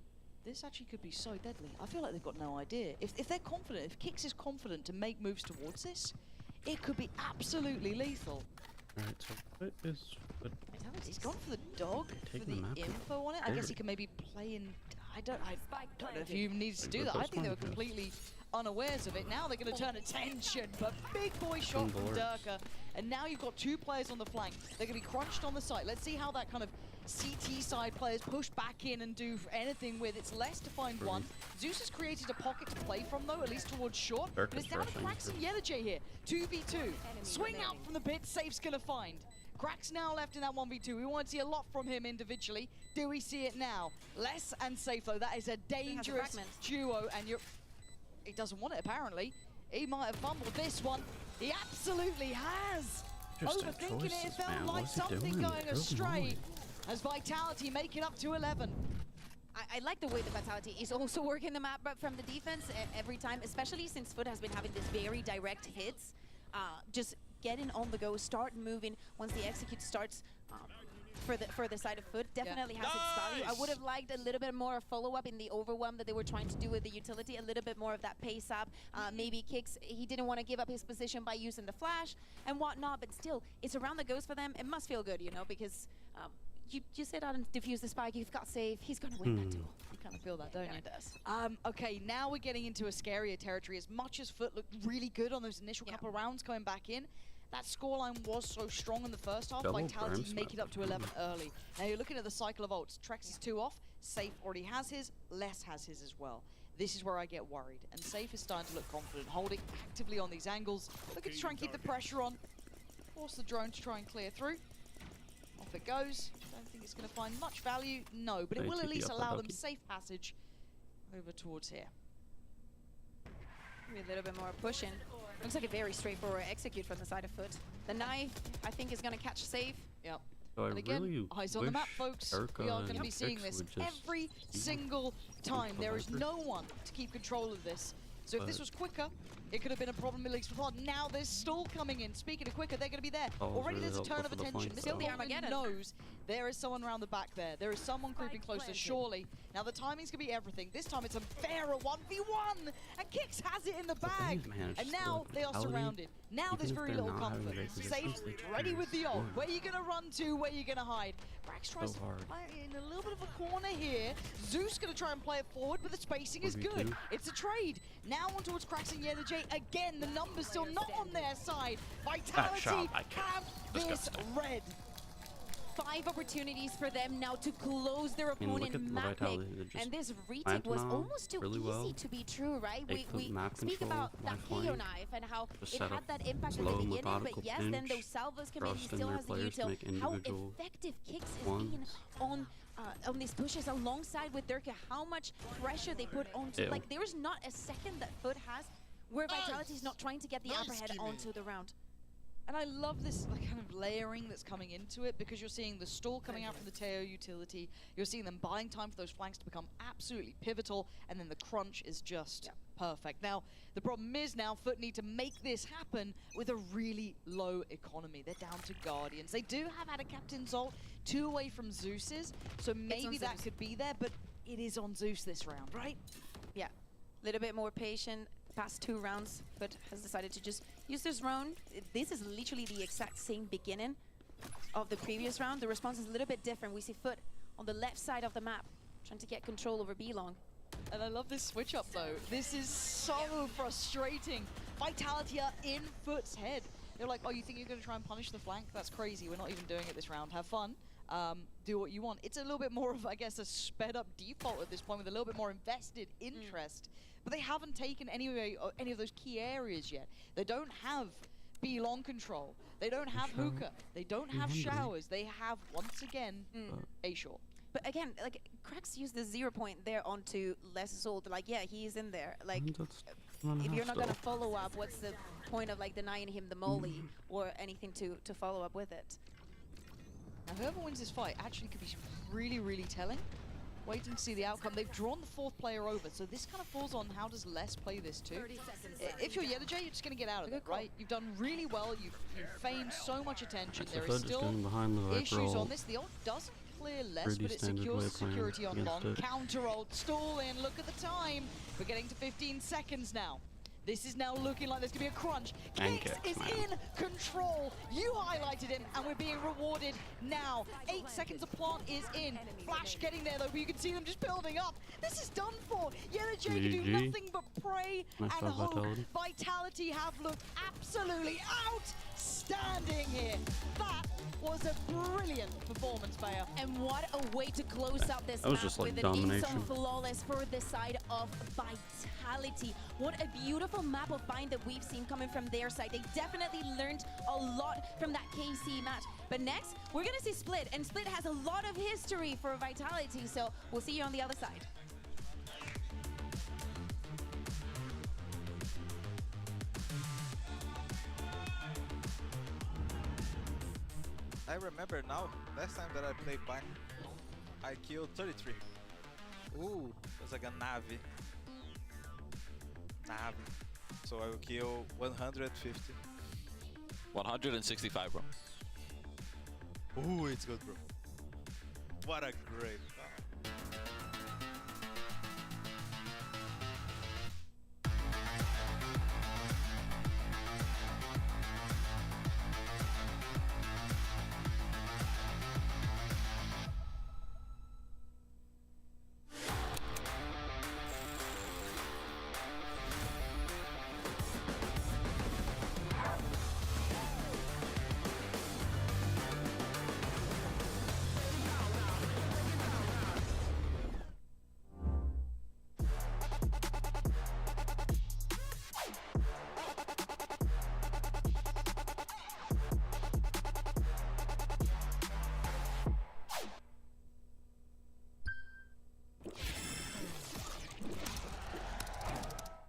this actually could be so deadly. I feel like they've got no idea. If they're confident, if Kix is confident to make moves towards this, it could be absolutely lethal. Alright, so what is what He's gone for the dog, for Taking the the map info on it. I guess he very- can maybe play in... I don't know if he even needs to do that. I That's think they were fine, yeah. completely unawares of it. Now they're going to turn attention, but big boy shot from Board. Durka. And now you've got 2 players on the flank. They're going to be crunched on the site. Let's see how that kind of CT side players push back in and do anything with. It's less to find one. Zeus has created a pocket to play from, though, at least towards short. But it's down to rushing Krax and through. Yellowjay here. 2v2. Swing out from the pit. Safe's going to find. Krax now left in that 1v2. We want to see a lot from him individually. Do we see it now? Less and Safe, though. That is a dangerous fragment. duo, and you're... He doesn't want it, apparently. He might have fumbled this one. He absolutely has. Interesting Overthinking it, it choices, felt man. like What's he something doing? going Good astray. lord. As Vitality make it up to 11. I like the way the Vitality is also working the map, but from the defense every time, especially since FUT has been having this very direct hits, just getting on the go, start moving once the execute starts for the side of FUT definitely has its value. I would have liked a little bit more follow-up in the overwhelm that they were trying to do with the utility, a little bit more of that pace up, maybe kicks. He didn't want to give up his position by using the flash and whatnot, but still, it's around the goes for them. It must feel good, you know, because you sit out and defuse the spike, you've got Safe, he's going to win that duel. You kind of feel that, don't Yeah, you? it does. Okay, now we're getting into a scarier territory. As much as FUT looked really good on those initial couple of rounds coming back in, that scoreline was so strong in the first half. Double Vitality burn make it smack. up to 11 early. Now you're looking at the cycle of ults. Trex is 2 off. Safe already has his. Less has his as well. This is where I get worried. And Safe is starting to look confident, holding actively on these angles. Looking to try and keep the pressure on. Force the drone to try and clear through. Off it goes. Don't think it's going to find much value. No, but it They will at TP least up allow that them doggy. safe passage over towards here. Maybe a little bit more pushing. Looks like a very straightforward execute from the side of FUT. The knife, I think, is going to catch Safe. Yep. So I And again, really eyes on the map, wish folks. Urka We are going to and be seeing Kix this would just every single time. There is no one to keep control of this. So if this But- was quicker, it could have been a problem at least for FUT. Now there's stall coming in. Speaking of quicker, they're going to be there. Oh, Already really there's a turn helpful of for the attention. flank, Mr. Still the though. Coleman Armageddon. knows there is someone around the back there. There is someone creeping closer, surely. Now the timing's going to be everything. This time it's a fairer 1v1. And Kix has it in the bag. thing is, man, it's And just now the they are mentality, surrounded. Now even there's if very they're little not having comfort. great Safe, positions, they ready try with to the ult. score. Where are you going to run to? Where are you going to hide? Brax tries So to hard. play in a little bit of a corner here. Zeus going to try and play it forward, but the spacing is good. 1v2. It's a trade. Now on towards Krax and Yedajay. Again, the numbers still not on their side. Vitality shot by Kix. have this Disgusting. red. 5 opportunities for them now to close their mean, look opponent at the map pick. Vitality, they just And this retake planted was on almost too really easy well. to be true, right? Take the We map speak control, about that lifeline. KO knife and how Just it set had up that impact in slow, the beginning, but methodical yes, then pinch, those salvos come in, he trust in still their has the players to util. make How individual effective Kix is ones. being on these pushes alongside with Durka, how much pressure they put onto, Ew. like there is not a second that FUT has where Vitality is not trying to get the upper head onto the round. And I love this like, kind of layering that's coming into it, because you're seeing the stall coming out from the Teo utility, you're seeing them buying time for those flanks to become absolutely pivotal, and then the crunch is just perfect. Now, the problem is now FUT need to make this happen with a really low economy. They're down to Guardians. They do have had a Captain's ult, 2 away from Zeus's, so maybe that could be there, but it is on Zeus this round, right? Yeah, a little bit more patient. Past 2 rounds, but has decided to just use this round. This is literally the exact same beginning of the previous round. The response is a little bit different. We see FUT on the left side of the map, trying to get control over B-Long. And I love this switch up though. This is so frustrating. Vitality are in FUT's head. They're like, oh, you think you're going to try and punish the flank? That's crazy. We're not even doing it this round. Have fun. Do what you want. It's a little bit more of, I guess, a sped up default at this point with a little bit more invested interest. But they haven't taken any of those key areas yet. They don't have B-Long control. They don't have hookah. They don't have showers. They have, once again, A short. But again, like, Cracks used the 0 point there onto Les Zolt. Like, yeah, he's in there. Like, if you're not going to follow up, what's the point of, like, denying him the molly or anything to follow up with it? Now, whoever wins this fight actually could be really, really telling. Waiting to see the outcome. They've drawn the 4th player over, so this kind of falls on how does Les play this too. If you're Yellowjay, you're just going to get out of it, right? You've done really well. You've feigned so much attention. There is still issues on this. The ult doesn't clear Les, but it secures security on long. Counter ult, stall in. Look at the time. We're getting to 15 seconds now. This is now looking like there's going to be a crunch. Kicks is in control. You highlighted him, and we're being rewarded now. 8 seconds of plant is in. Flash getting there, though, but you can see them just building up. This is done for. Yellowjay can do nothing but pray and hope. Vitality have looked absolutely outstanding here. That was a brilliant performance, Bayer. And what a way to close out this map just like with Domination. an in-zone flawless for the side of Vitality. What a beautiful map of bind that we've seen coming from their side. They definitely learned a lot from that KC match. But next, we're going to see Split, and Split has a lot of history for Vitality, so we'll see you on the other side. I remember now, last time that I played Bind, I killed 33. Ooh, it was like a Navi. So I will kill 150. 165, bro. Ooh, it's good, bro. What a great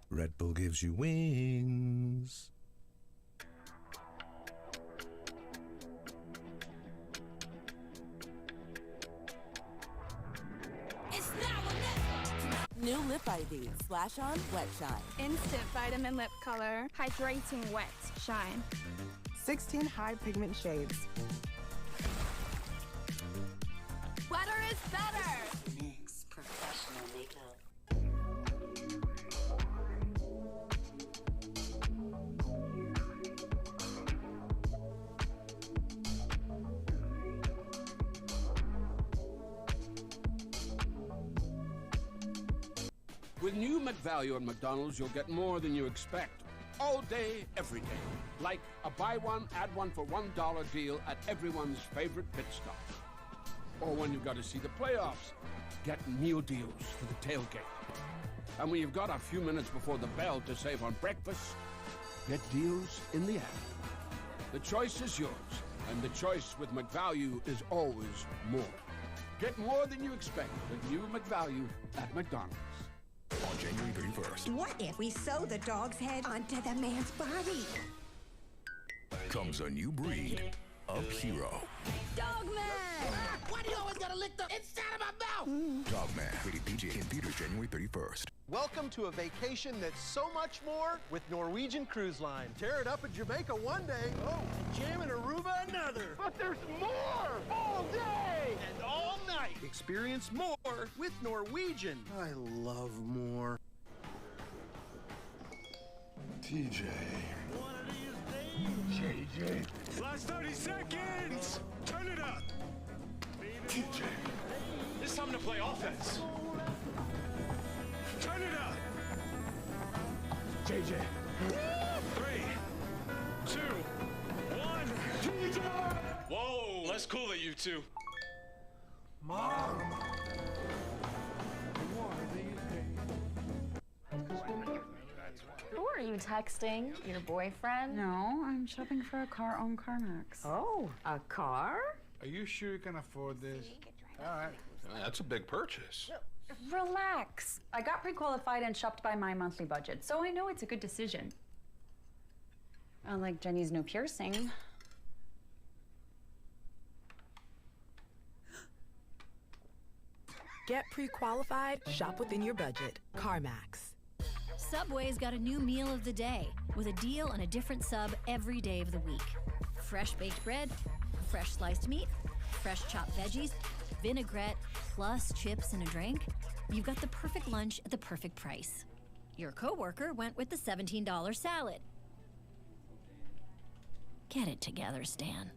Red Bull gives you wings. New Lip ID. Splash on, wet shine. Instant vitamin lip color. Hydrating wet shine. 16 high pigment shades. Wetter is better. NYX professional makeup. With new McValue at McDonald's, you'll get more than you expect. All day, every day. Like a buy one, add one for $1 deal at everyone's favorite pit stop. Or when you've got to see the playoffs, get meal deals for the tailgate. And when you've got a few minutes before the bell to save on breakfast, get deals in the app. The choice is yours, and the choice with McValue is always more. Get more than you expect with new McValue at McDonald's. January 31st. What if we sew the dog's head onto the man's body? Comes a new breed of hero. Dogman! Why do you always gotta lick the inside of my mouth? Dogman. Rated PG in theaters January 31st. Welcome to a vacation that's so much more with Norwegian Cruise Line. Tear it up in Jamaica one day, and jam in Aruba another. But there's more! All day! And all night! Experience more with Norwegian. I love more. TJ. One of these days. JJ. Last 30 seconds! Turn it up! TJ. It's time to play offense. Turn it up! JJ. 3, 2, 1. TJ! Whoa, let's cool it, you two. Mom! Who are you texting? Your boyfriend? No, I'm shopping for a car on CarMax. Oh, a car? Are you sure you can afford this? All right. That's a big purchase. Relax. I got pre-qualified and shopped by my monthly budget, so I know it's a good decision. Unlike Jenny's new piercing. Get pre-qualified, shop within your budget. CarMax. Subway's got a new meal of the day with a deal on a different sub every day of the week. Fresh baked bread, fresh sliced meat, fresh chopped veggies, vinaigrette, plus chips and a drink. You've got the perfect lunch at the perfect price. Your coworker went with the $17 salad. Get it together, Stan.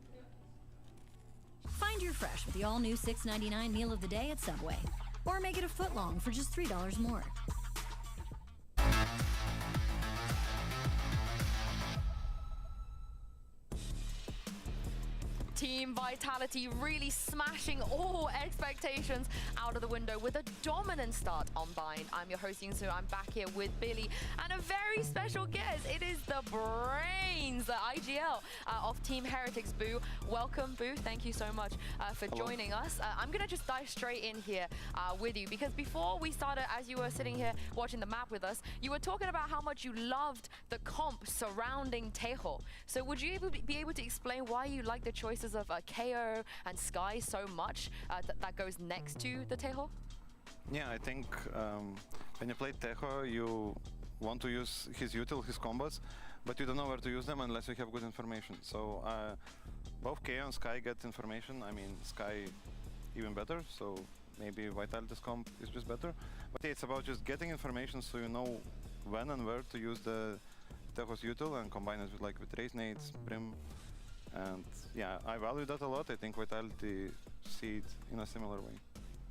Find your fresh with the all-new $6.99 meal of the day at Subway. Or make it a foot long for just $3 more. Team Vitality really smashing all expectations out of the window with a dominant start on Bind. I'm your host, Yingsu. I'm back here with Billy and a very special guest. It is the brains, the IGL of Team Heretics, Boo. Welcome, Boo. Thank you so much for joining us. I'm going to just dive straight in here with you because before we started, as you were sitting here watching the map with us, you were talking about how much you loved the comp surrounding Tejo. So would you be able to explain why you like the choices of KO and Sky so much that goes next to the Tejo? Yeah, I think when you play Tejo, you want to use his util, his combos, but you don't know where to use them unless you have good information. So both KO and Sky get information. I mean, Sky even better, so maybe Vitality's comp is just better. But yeah, it's about just getting information so you know when and where to use the Tejo's util and combine it with Raise Nades, Brim. And yeah, I value that a lot. I think Vitality see it in a similar way.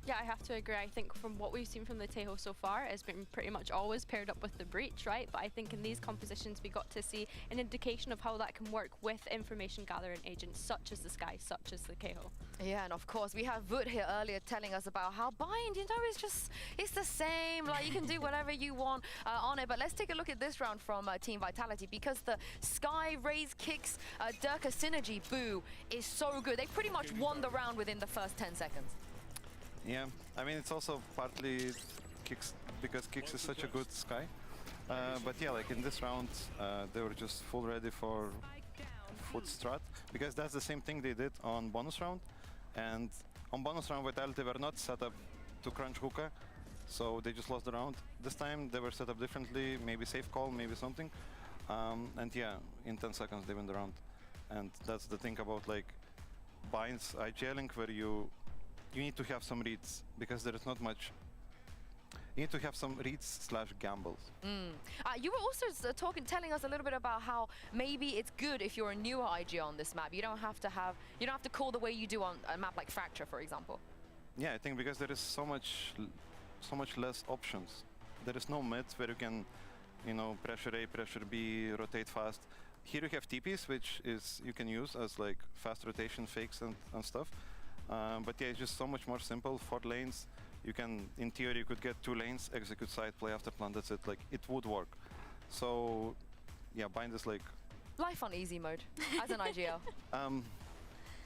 Yeah, I have to agree. I think from what we've seen from the Tejo so far, it's been pretty much always paired up with the Breach, right? But I think in these compositions, we got to see an indication of how that can work with information gathering agents such as the Sky, such as the Tejo. Yeah, and of course, we have VUT here earlier telling us about how Bind, you know, it's the same. Like, you can do whatever you want on it. But let's take a look at this round from Team Vitality because the Sky Raise Kicks Durka synergy, Boo, is so good. They pretty much won the round within the first 10 seconds. Yeah, I mean, it's also partly Kicks, because Kicks is such a good Sky. But yeah, like in this round, they were just full ready for FUT strat, because that's the same thing they did on bonus round. And on bonus round, Vitality were not set up to crunch hookah, so they just lost the round. This time, they were set up differently, maybe safe call, maybe something. And yeah, in 10 seconds, they win the round. And that's the thing about like Bind's IGLing, where you need to have some reads, because there is not much. You need to have some reads / gambles. You were also telling us a little bit about how maybe it's good if you're a newer IG on this map. You don't have to call the way you do on a map like Fracture, for example. Yeah, I think because there is so much less options. There is no mid where you can, you know, pressure A, pressure B, rotate fast. Here you have TPs, which is you can use as like fast rotation fakes and stuff. But yeah, it's just so much more simple. 4 lanes, you can, in theory, you could get 2 lanes, execute side, play after plant, that's it. Like, it would work. So, yeah, Bind is like... Life on easy mode, as an IGL.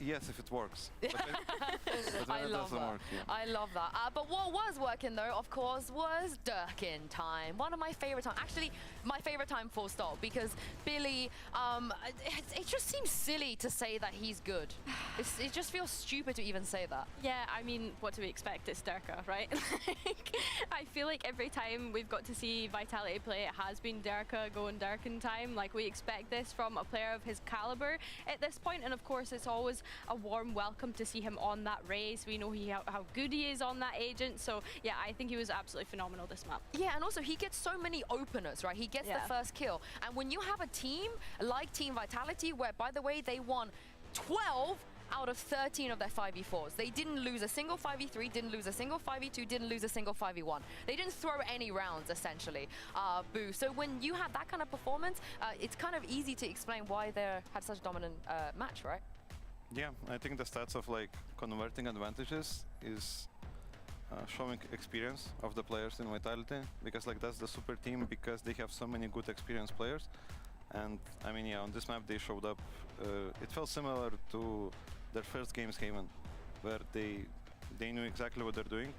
yes, if it works. But when I it love doesn't that. work, yeah. I love that. But what was working though, of course, was Durkin time. One of my favorite times. Actually, my favorite time full stop, because Billy, it just seems silly to say that he's good. It just feels stupid to even say that. Yeah, I mean, what do we expect? It's Durka, right? I feel like every time we've got to see Vitality play, it has been Durka going Durkin time. Like, we expect this from a player of his caliber at this point, and of course it's always a warm welcome to see him on that race. We know how good he is on that agent, so yeah, I think he was absolutely phenomenal this map. Yeah, and also he gets so many openers, right? He gets the first kill, and when you have a team like Team Vitality, where by the way they won 12 out of 13 of their 5v4s. They didn't lose a single 5v3, didn't lose a single 5v2, didn't lose a single 5v1. They didn't throw any rounds, essentially, Boo. So when you have that kind of performance, it's kind of easy to explain why they had such a dominant match, right? Yeah, I think the stats of like converting advantages is showing experience of the players in Vitality, because like that's the super team, because they have so many good experienced players. And I mean, yeah, on this map they showed up. It felt similar to their first games Haven, where they knew exactly what they're doing,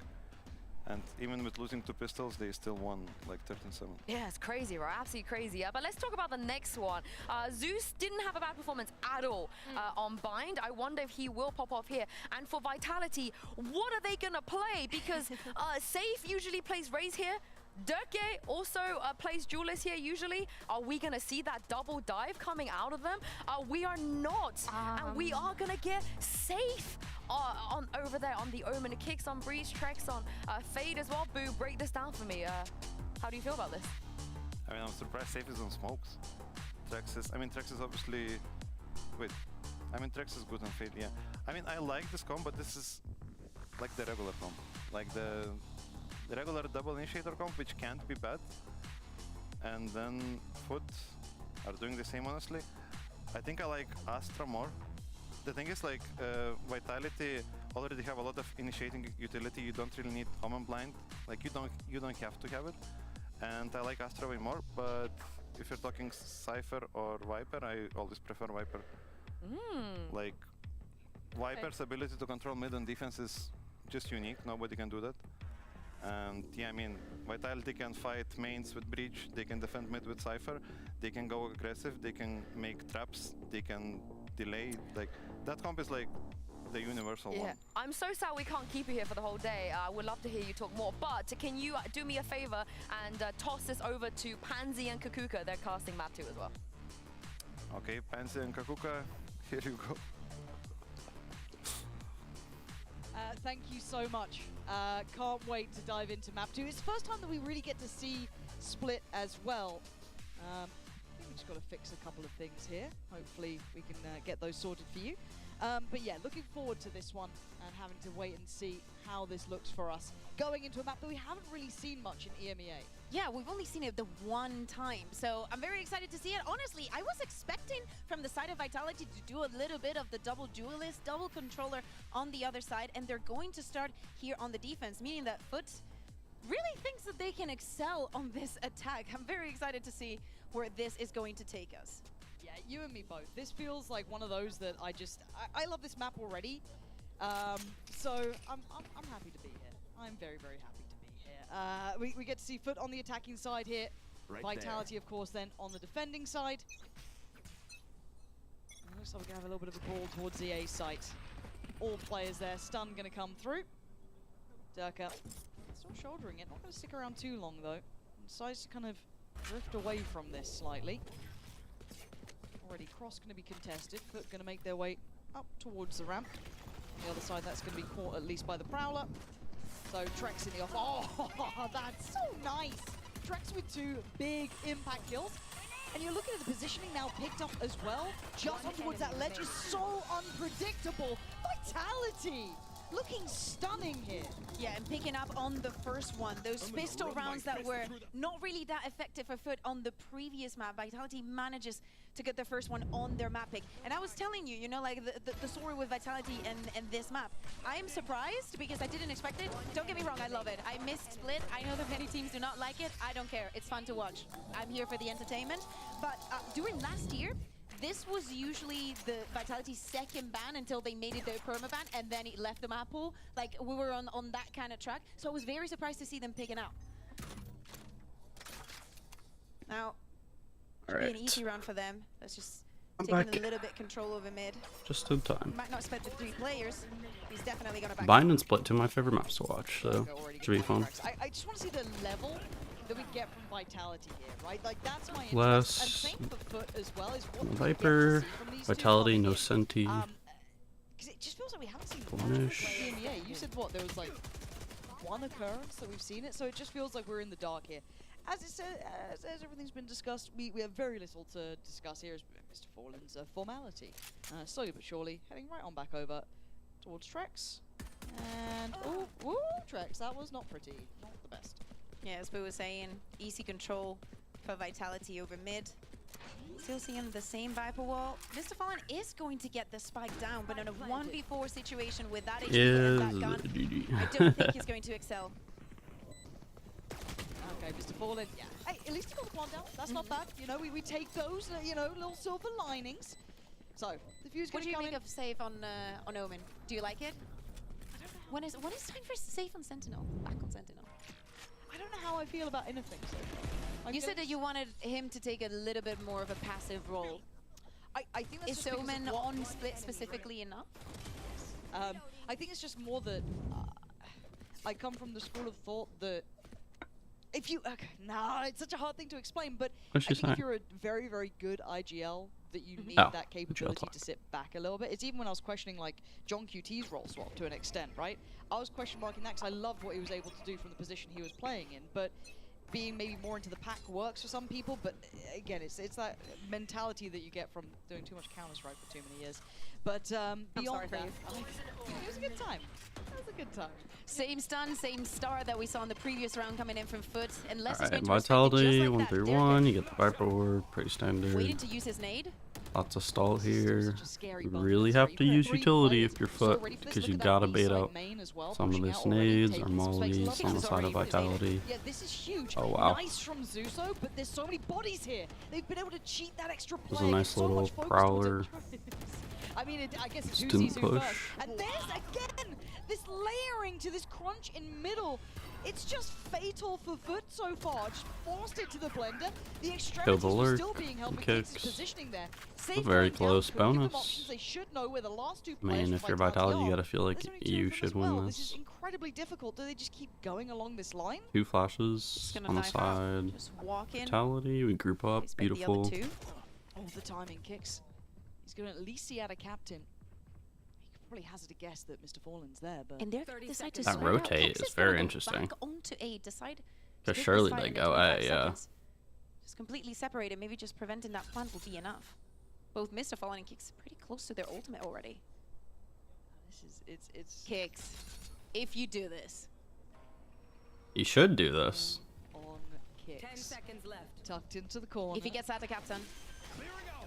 and even with losing 2 pistols, they still won like 13-7. Yeah, it's crazy, right? Absolutely crazy. But let's talk about the next one. Zeus didn't have a bad performance at all on Bind. I wonder if he will pop off here. And for Vitality, what are they gonna play? Because Safe usually plays Raze here. Durke also plays Duelist here usually. Are we going to see that double dive coming out of them? We are not. And we are going to get Safe on over there on the Omen. Kicks on Breeze, Trex on Fade as well. Boo, break this down for me. How do you feel about this? I mean, I'm surprised Safe is on smokes. Trex is obviously... Wait. I mean, Trex is good on Fade, yeah. I mean, I like this comp, but this is like the regular comp. Like the regular double initiator comp, which can't be bad. And then FUT are doing the same, honestly. I think I like Astra more. The thing is, like, Vitality already have a lot of initiating utility. You don't really need Omen Blind. Like, you don't have to have it. And I like Astra way more, but if you're talking Cypher or Viper, I always prefer Viper. Like, Viper's ability to control mid and defense is just unique. Nobody can do that. And yeah, I mean, Vitality can fight mains with Breach, they can defend mid with Cypher, they can go aggressive, they can make traps, they can delay. Like, that comp is like the universal one. I'm so sad we can't keep you here for the whole day. I would love to hear you talk more, but can you do me a favor and toss this over to Pansy and Kakuka? They're casting map 2 as well. Okay, Pansy and Kakuka, here you go. Thank you so much. Can't wait to dive into map 2. It's the first time that we really get to see Split as well. I think we just got to fix a couple of things here. Hopefully we can get those sorted for you. But yeah, looking forward to this one and having to wait and see how this looks for us. Going into a map that we haven't really seen much in EMEA. Yeah, we've only seen it the one time, so I'm very excited to see it. Honestly, I was expecting from the side of Vitality to do a little bit of the double duelist, double controller on the other side, and they're going to start here on the defense, meaning that FUT really thinks that they can excel on this attack. I'm very excited to see where this is going to take us. Yeah, you and me both. This feels like one of those that I love this map already. So I'm happy to be here. I'm very, very happy to be here. We get to see FUT on the attacking side here. Right Vitality, of course, then on the defending side. Looks like we're going to have a little bit of a brawl towards the A site. All players there. Stun going to come through. Durka still shouldering it. Not going to stick around too long, though. Decides to kind of drift away from this slightly. Already cross going to be contested. FUT going to make their way up towards the ramp. On the other side, that's going to be caught at least by the Prowler. So Trex in the off. Oh, that's so nice. Trex with 2 big impact kills. And you're looking at the positioning now picked up as well. Just towards that ledge is so unpredictable. Vitality looking stunning here. Yeah, and picking up on the first one. Those pistol rounds that were not really that effective for FUT on the previous map. Vitality manages to get the first one on their map pick. And I was telling you, you know, like the story with Vitality and this map. I am surprised because I didn't expect it. Don't get me wrong, I love it. I missed Split. I know that many teams do not like it. I don't care. It's fun to watch. I'm here for the entertainment. But during last year, this was usually the Vitality's second ban until they made it their permaban, and then it left the map pool. Like, we were on that kind of track. So I was very surprised to see them picking out. Now, should be an easy round for them. Let's just taking a little bit control over mid. Just in time. Might not split the 3 players. He's definitely gonna back. Bind and Split, 2 of my favorite maps to watch, so should be fun. I just want to see the level that we get from Vitality here, right? Like that's my interest. Less and same for FUT as well. Is what Viper, Vitality, no Senti. Because it just feels like we haven't seen Punish. EMEA. You said what? There was like 1 occurrence that we've seen it, so it just feels like we're in the dark here. As it said, as everything's been discussed, we have very little to discuss here as Mr. Fallen's formality. Slowly but surely, heading right on back over towards Trex. And, ooh, Trex, that was not pretty, not the best. Yeah, as we were saying, easy control for Vitality over mid. Still seeing the same Viper wall. Mr. Fallen is going to get the spike down, but in a 1v4 situation with that HP and that gun, I don't think he's going to excel. Okay, Mr. Fallen, yeah. Hey, at least he got the plant down. That's not bad. You know, we take those, you know, little silver linings. So, the fuse What going do to you come make in. of Safe on Omen? Do you like it? When is time for Safe on Sentinel? Back on Sentinel. I don't know how I feel about anything so far. You said that you wanted him to take a little bit more of a passive role. I think that's is just because Omen of what on split specifically enough? I think it's just more that I come from the school of thought that if you it's such a hard thing to explain, but I think if you're a very, very good IGL, that you need that capability to sit back a little bit. It's even when I was questioning like John QT's role swap to an extent, right? I was question marking that because I loved what he was able to do from the position he was playing in, but being maybe more into the pack works for some people, but again, it's that mentality that you get from doing too much Counter-Strike for too many years. But beyond that, it was a good time. It was a good time. Same stun, same star that we saw in the previous round coming in from FUT. Unless Alright, Vitality, 1-3-1, you get the Viper Orb, pretty standard. Waiting to use his nade. Lots of stall here. You really have to use utility if you're FUT, because you gotta bait out some of this nades or mollies on the side of Vitality. Yeah, this is huge. Oh wow. Nice from Zuso, but there's so many bodies here. They've been able to cheat that extra play. There's a nice little prowler. I mean, I guess it's Didn't push. And there's again this layering to this crunch in middle. It's just fatal for FUT so far. Just forced it to the blender. The extremities were still being held, but Kicks positioning there. A very close bonus. They should know where the last 2 I mean, if you're Vitality, you gotta feel like you should win This is this. incredibly difficult. Do they just keep going along this line? 2 flashes on the side. Just walk in. Vitality, we group up, beautiful. Oh, the timing Kicks. He's going to at least see out a captain. He could probably hazard a guess that Mr. Fallen's there, but... And they're decide to that rotate is very interesting. Back onto A, decide Because surely they go A, yeah. Just completely separated. Maybe just preventing that plant will be enough. Both Mr. Fallen and Kicks pretty close to their ultimate already. This is... It's... Kicks, if you do this... You should do this. On Kicks. 10 seconds left. Tucked into the corner. If he gets out of captain.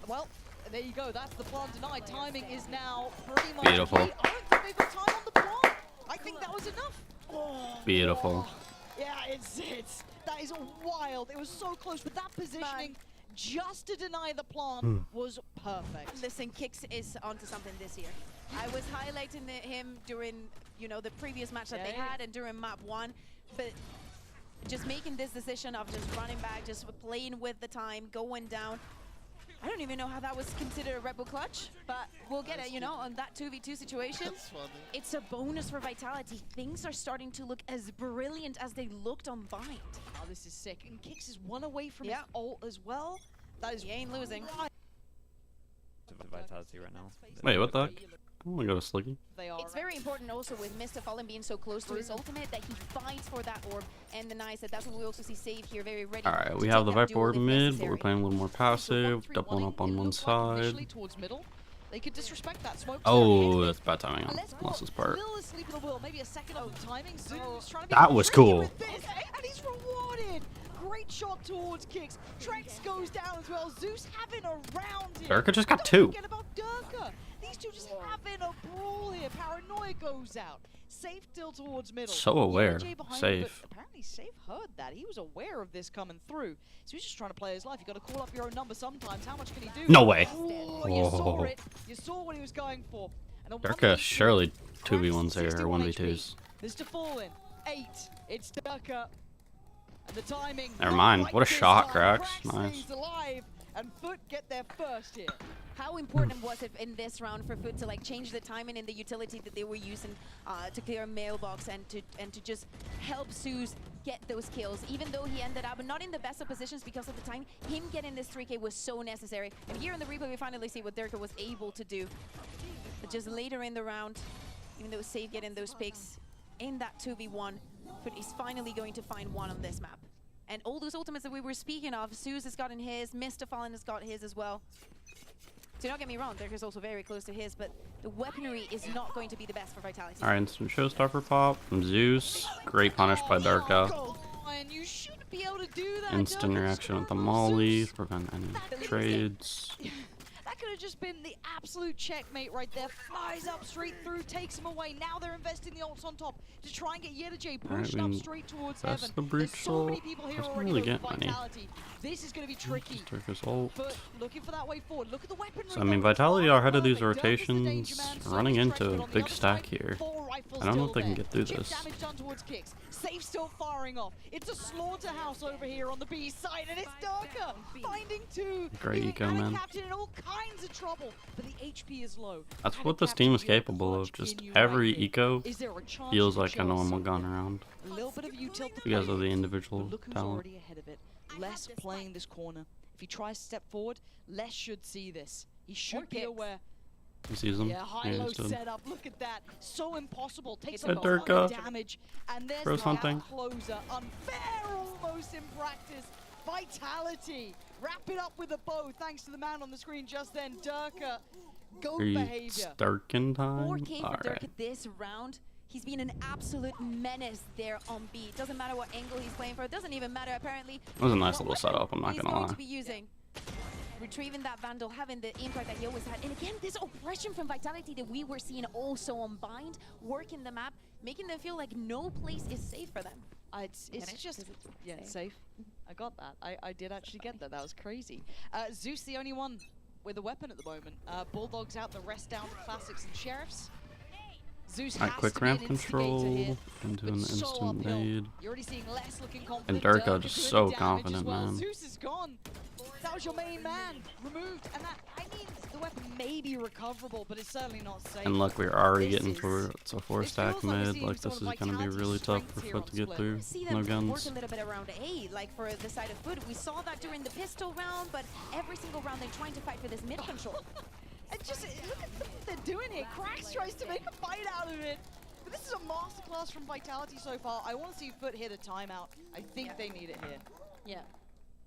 Well... There you go, that's the plant denied. Timing is now pretty much beautiful. key. I don't think they've got time on the plant. I think that was enough. Oh, beautiful. Yeah, that is wild. It was so close, but that positioning just to deny the plant was perfect. Listen, Kicks is onto something this year. I was highlighting him during, you know, the previous match that they had and during map 1, but just making this decision of just running back, just playing with the time, going down. I don't even know how that was considered a Red Bull clutch, but we'll get it, you know, on that 2v2 situation. It's a bonus for Vitality. Things are starting to look as brilliant as they looked on Bind. Oh, this is sick. And Kicks is 1 away from his ult as well. That is... He ain't losing. Vitality right now. Wait, what the heck? Oh, I got a Slicky. It's very important also with Mr. Fallen being so close to his ultimate that he fights for that orb and the nice that's what we also see Save here very ready. Alright, we have the Viper Orb mid, but we're playing a little more passive, doubling up on one side. They could disrespect that smoke. Oh, that's bad timing on Melissa's part. Maybe a second of timing. That was cool. And he's rewarded. Great shot towards Kicks. Trex goes down as well. Zeus having a round here. Durka just got 2. Forget about Durka. These two just having a brawl here. Paranoia goes out. Safe still towards middle. So aware. Safe. Apparently Safe heard that. He was aware of this coming through. So he's just trying to play his life. You got to call up your own number sometimes. How much can he do? No way. Ooh, you saw it. You saw what he was going for. And Durka surely 2v1s here, or 1v2s. There's to fall in. 8. It's Durka. And the timing. Never mind. What a shot, Cracks. Nice. Alive, and FUT get there first here. How important was it in this round for FUT to like change the timing in the utility that they were using to clear a mailbox and to just help Zeus get those kills, even though he ended up not in the best of positions because of the time. Him getting this 3K was so necessary. And here in the replay, we finally see what Durka was able to do. But just later in the round, even though Save getting those picks in that 2v1, FUT is finally going to find one on this map. And all those ultimates that we were speaking of, Zeus has gotten his, Mr. Fallen has got his as well. So don't get me wrong, Durka's also very close to his, but the weaponry is not going to be the best for Vitality. Alright, instant showstopper pop from Zeus. Great punish by Durka. You should be able to do that. Instant reaction with the molly to prevent any trades. That could have just been the absolute checkmate right there. Flies up straight through, takes him away. Now they're investing the ults on top to try and get Yedajay pushed up straight towards that's heaven. the breach so many people here already really with get any. Vitality. This is going to be tricky. Durka's ult. But looking for that way forward. Look at the weaponry. So I mean, Vitality are ahead of these rotations, running into a big stack here. I don't know if they can get through this. Damage done towards Kicks. Safe still firing off. It's a slaughterhouse over here on the B side, and it's Durka finding 2. Great eco, man. Captain in all kinds of trouble, but the HP is low. That's what this team is capable of. Just every eco feels like a normal gun around. A little bit of util Because of the individual talent. Already ahead of it. Les playing this corner. If he tries to step forward, Les should see this. He should be aware. He sees them. Yeah, high-low setup. Look at that. So impossible. Takes a lot of damage. And there's the hunting. closer. Unfair almost in practice. Vitality. Wrap it up with a bow. Thanks to the man on the screen just then. Durka. Goat behavior. Durkin time? 4K for Durka this round. He's been an absolute menace there on B. It doesn't matter what angle he's playing for. It doesn't even matter, apparently. It was a nice little setup, I'm not gonna lie. To be using. Retrieving that Vandal, having the impact that he always had. And again, this oppression from Vitality that we were seeing also on Bind, working the map, making them feel like no place is safe for them. It's just, yeah, safe. I got that. I did actually get that. That was crazy. Zeus, the only one with a weapon at the moment. Bulldogs out, the rest down to Classics and Sheriffs. Zeus has quick to be ramp an control here, into an so instant uphill. nade. You're already seeing less looking confident. And Durka Durka just doing so damage confident, as well. man. Zeus is gone. That was your main man removed, and that, I mean, the weapon may be recoverable, but it's certainly not safe. And look, we're already getting towards a 4-stack mid. Like, this is gonna be really tough for FUT to get through. No guns. Work a little bit around A, like for the side of FUT. We saw that during the pistol round, but every single round they're trying to fight for this mid control. And just look at what they're doing here. Cracks tries to make a fight out of it. But this is a masterclass from Vitality so far. I want to see FUT hit a timeout. I think they need it here. Yeah.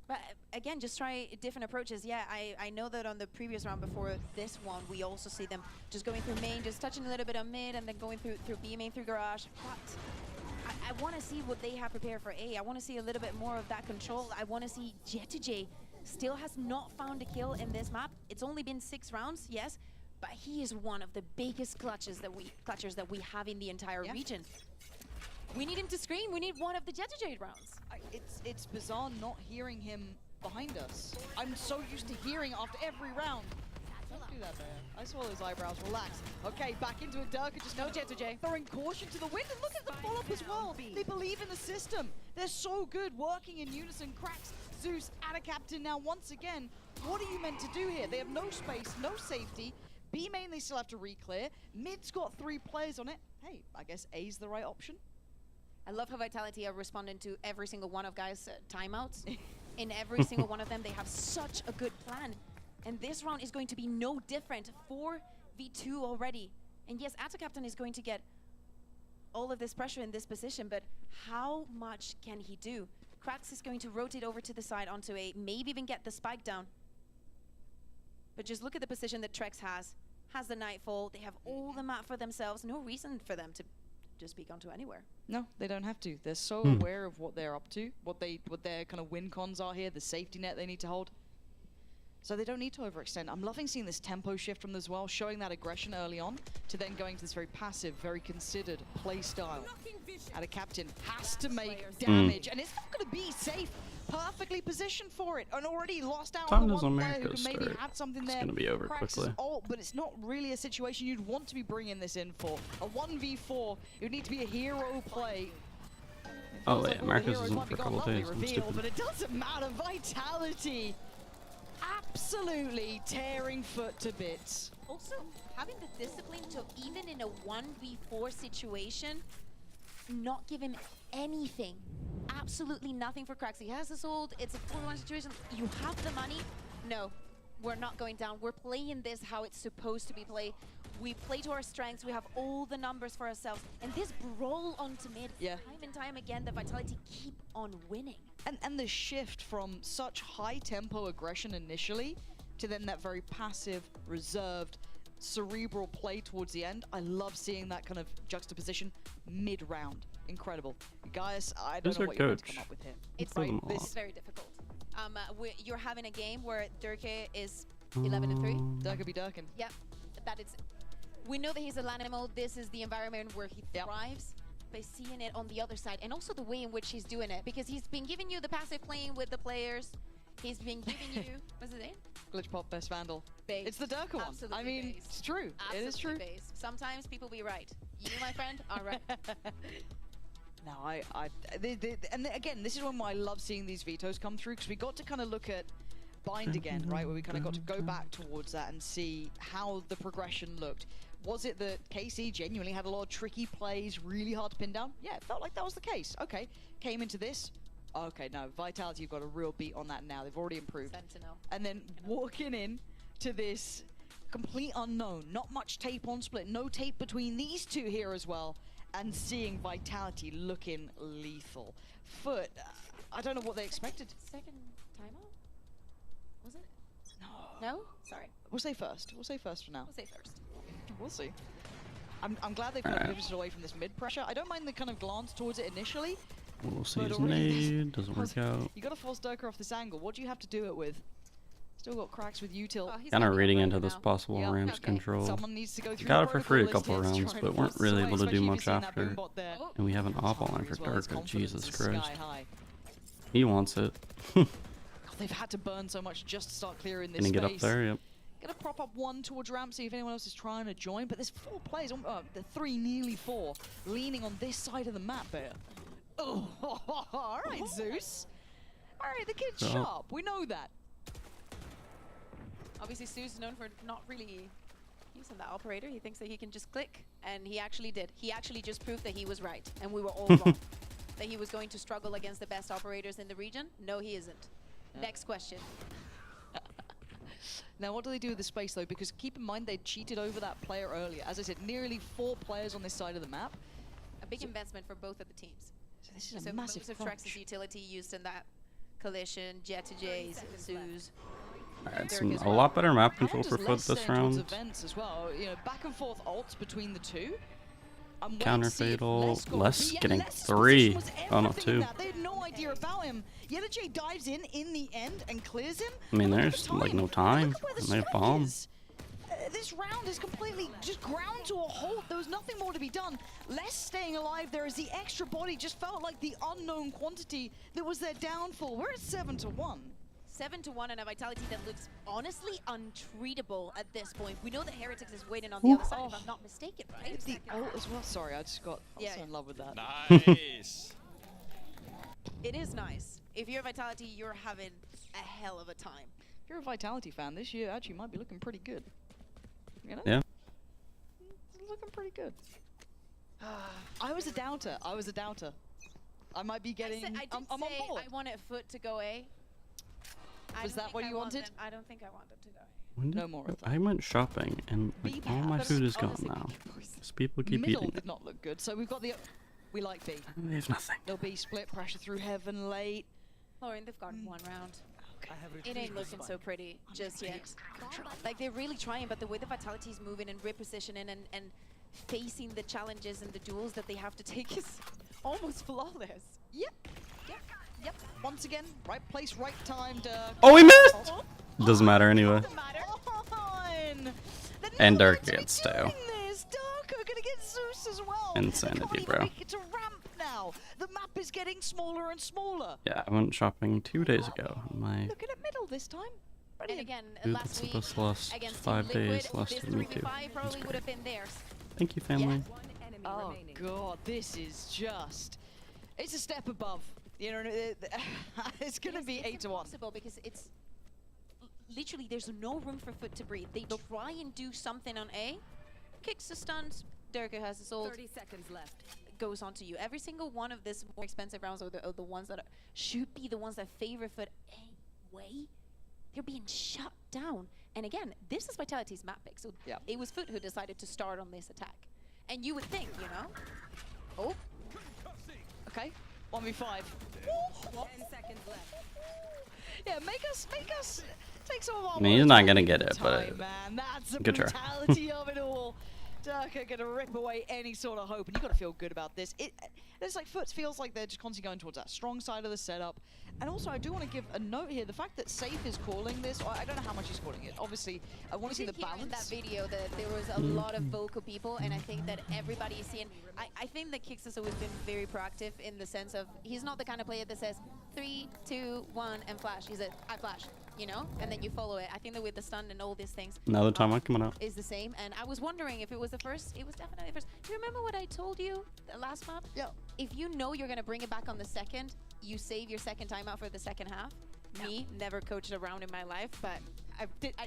But again, just try different approaches. Yeah, I know that on the previous round before this one, we also see them just going through main, just touching a little bit on mid, and then going through B main, through garage. But I want to see what they have prepared for A. I want to see a little bit more of that control. I want to see Yedajay still has not found a kill in this map. It's only been 6 rounds, yes, but he is one of the biggest clutchers that we have in the entire region. We need him to scream. We need one of the Yedajay rounds. It's bizarre not hearing him behind us. I'm so used to hearing after every round. Don't do that there. I saw those eyebrows relax. Okay, back into it. Durka just no Yedajay. Throwing caution to the wind, and look at the follow-up as well. They believe in the system. They're so good working in unison. Cracks, Zeus, and a captain now once again. What are you meant to do here? They have no space, no safety. B main they still have to re-clear. Mid's got 3 players on it. Hey, I guess A's the right option. I love how Vitality are responding to every single one of guys' timeouts. In every single one of them, they have such a good plan. And this round is going to be no different. 4v2 already. And yes, Ato Captain is going to get all of this pressure in this position, but how much can he do? Krax is going to rotate over to the side onto A, maybe even get the spike down. But just look at the position that Trex has the Nightfall. They have all the map for themselves. No reason for them to just peek onto anywhere. No, they don't have to. They're so aware of what they're up to, what their kind of win cons are here, the safety net they need to hold. So they don't need to overextend. I'm loving seeing this tempo shift from them as well, showing that aggression early on, to then going to this very passive, very considered play style. And a captain has to make damage, and it's not going to be safe. Perfectly positioned for it, and already lost out on the one player who maybe had something there. It's going to be over quickly. Ult, but it's not really a situation you'd want to be bringing this in for. A 1v4, it would need to be a hero play. Oh wait, Marcus isn't for a couple days. I'm stupid. But it doesn't matter. Vitality absolutely tearing FUT to bits. Also, having the discipline to, even in a 1v4 situation, not give him anything. Absolutely nothing for Krax. He has his ult. It's a 4-1 situation. You have the money. No, we're not going down. We're playing this how it's supposed to be played. We play to our strengths. We have all the numbers for ourselves. And this brawl onto mid, time and time again, the Vitality keep on winning. And the shift from such high tempo aggression initially to then that very passive, reserved, cerebral play towards the end. I love seeing that kind of juxtaposition mid-round. Incredible. Guys, I don't know what you're going to come up with here. It's this is very difficult. You're having a game where Durke is 11-3. Durke be Durkin. Yep, that is. We know that he's a Lanimal. This is the environment where he thrives. By seeing it on the other side, and also the way in which he's doing it, because he's been giving you the passive playing with the players. He's been giving you what's his name? Glitch Pop, Best Vandal. Base. It's the Durka one. Absolutely I mean, base. it's true. Absolutely it is true. Base. Sometimes people be right. You, my friend, are right. No, and again, this is when I love seeing these vetoes come through, because we got to kind of look at Bind again, right? Where we kind of got to go back towards that and see how the progression looked. Was it that KC genuinely had a lot of tricky plays, really hard to pin down? Yeah, it felt like that was the case. Okay, came into this. Okay, no, Vitality have got a real beat on that now. They've already improved. Sentinel. And then walking in to this complete unknown, not much tape on split, no tape between these two here as well, and seeing Vitality looking lethal. FUT, I don't know what they expected. Second timeout? Was it? No. No? Sorry. We'll say first. We'll say first for now. We'll say first. We'll see. I'm glad they've kind of pivoted away from this mid pressure. I don't mind the kind of glance towards it initially. We'll see his nade, doesn't work out. You got to force Durka off this angle. What do you have to do it with? Still got Cracks with util. Kind of reading into this possible ramps control. Someone needs to go through. Got it for free a couple rounds, but weren't really able to do much after. And we have an op line for Durka. Jesus Christ. He wants it. They've had to burn so much just to start clearing this Can he space. get up there? Yep. Gonna prop up one towards ramp, see if anyone else is trying to join, but there's 4 players, the 3, nearly 4, leaning on this side of the map there. Oh, alright, Zeus. Alright, the kid's sharp, we know that. Obviously, Zeus is known for not really using that operator. He thinks that he can just click, and he actually did. He actually just proved that he was right, and we were all wrong. That he was going to struggle against the best operators in the region. No, he isn't. Next question. Now, what do they do with the space, though? Because keep in mind, they cheated over that player earlier. As I said, nearly 4 players on this side of the map. A big investment for both of the teams. So this is a massive crunch. Trax's utility used in that collision, Jet to Jays, Zeus. Alright, a lot better map control for FUT this round. Events as well. You know, back and forth ults between the two. Counter fatal, less getting 3. Oh no, 2. They had no idea about him. Yettajay dives in the end and clears him. I mean, there's like no time. And they have bombs. This round is completely just ground to a halt. There was nothing more to be done. Less staying alive there as the extra body just felt like the unknown quantity that was their downfall. We're at 7-1. 7-1 and a Vitality that looks honestly untreatable at this point. We know that Heretics is waiting on the other side, if I'm not mistaken, right? The ult as well. Sorry, I just got so in love with that. Nice. It is nice. If you're Vitality, you're having a hell of a time. If you're a Vitality fan, this year actually might be looking pretty good. You know? Yeah. It's looking pretty good. I was a doubter. I might be getting. I'm on board. I wanted FUT to go A. Was that what you wanted? I don't think I wanted to go. No more of that. I went shopping and like, all my food is gone now. Because people keep Middle eating did not look good. So we've got the. We like B. There's nothing. There'll be split pressure through heaven late. Lauren, they've got 1 round. It ain't looking so pretty just yet. Like, they're really trying, but the way the Vitality is moving and repositioning and facing the challenges and the duels that they have to take is almost flawless. Yep. Yep. Once again, right place, right time. Oh, we missed! Doesn't matter anyway. Doesn't matter. And Dirk gets stale. Darko gonna get Zeus as well. Insanity, bro. It's a ramp now. The map is getting smaller and smaller. Yeah, I went shopping 2 days ago. My Looking at middle this time. And again, dude, last that's week the last against 5 Team days Liquid, last this of me too. 3v5 probably would have been theirs. Thank you, family. Oh god, this is just. It's a step above. You know, it's gonna be 8 to 1. Because it's literally there's no room for FUT to breathe. They try and do something on A, kicks the stuns. Durka has his ult. 30 seconds left. Goes on to you. Every single one of this more expensive rounds are the ones that should be the ones that favor FUT anyway. They're being shut down. And again, this is Vitality's map pick. So it was FUT who decided to start on this attack. And you would think, you know. Oh. Okay. 1v5. 10 seconds left. Yeah, make us take some of our. I mean, he's not gonna get it, but man, that's the good try. brutality of it all. Durka gonna rip away any sort of hope, and you gotta feel good about this. It's like FUT feels like they're just constantly going towards that strong side of the setup. And also, I do want to give a note here: the fact that Safe is calling this, I don't know how much he's calling it. Obviously, I want to see the balance. In that video, that there was a lot of vocal people, and I think that everybody is seeing. I think that Kix has always been very proactive in the sense of he's not the kind of player that says 3, 2, 1 and flash. He said I flash, you know, and then you follow it. I think that with the stun and all these things, another time I'm coming out. Is the same. And I was wondering if it was the first. It was definitely the first. Do you remember what I told you the last map? Yeah. If you know you're gonna bring it back on the second, you save your second timeout for the second half. Me, never coached a round in my life, but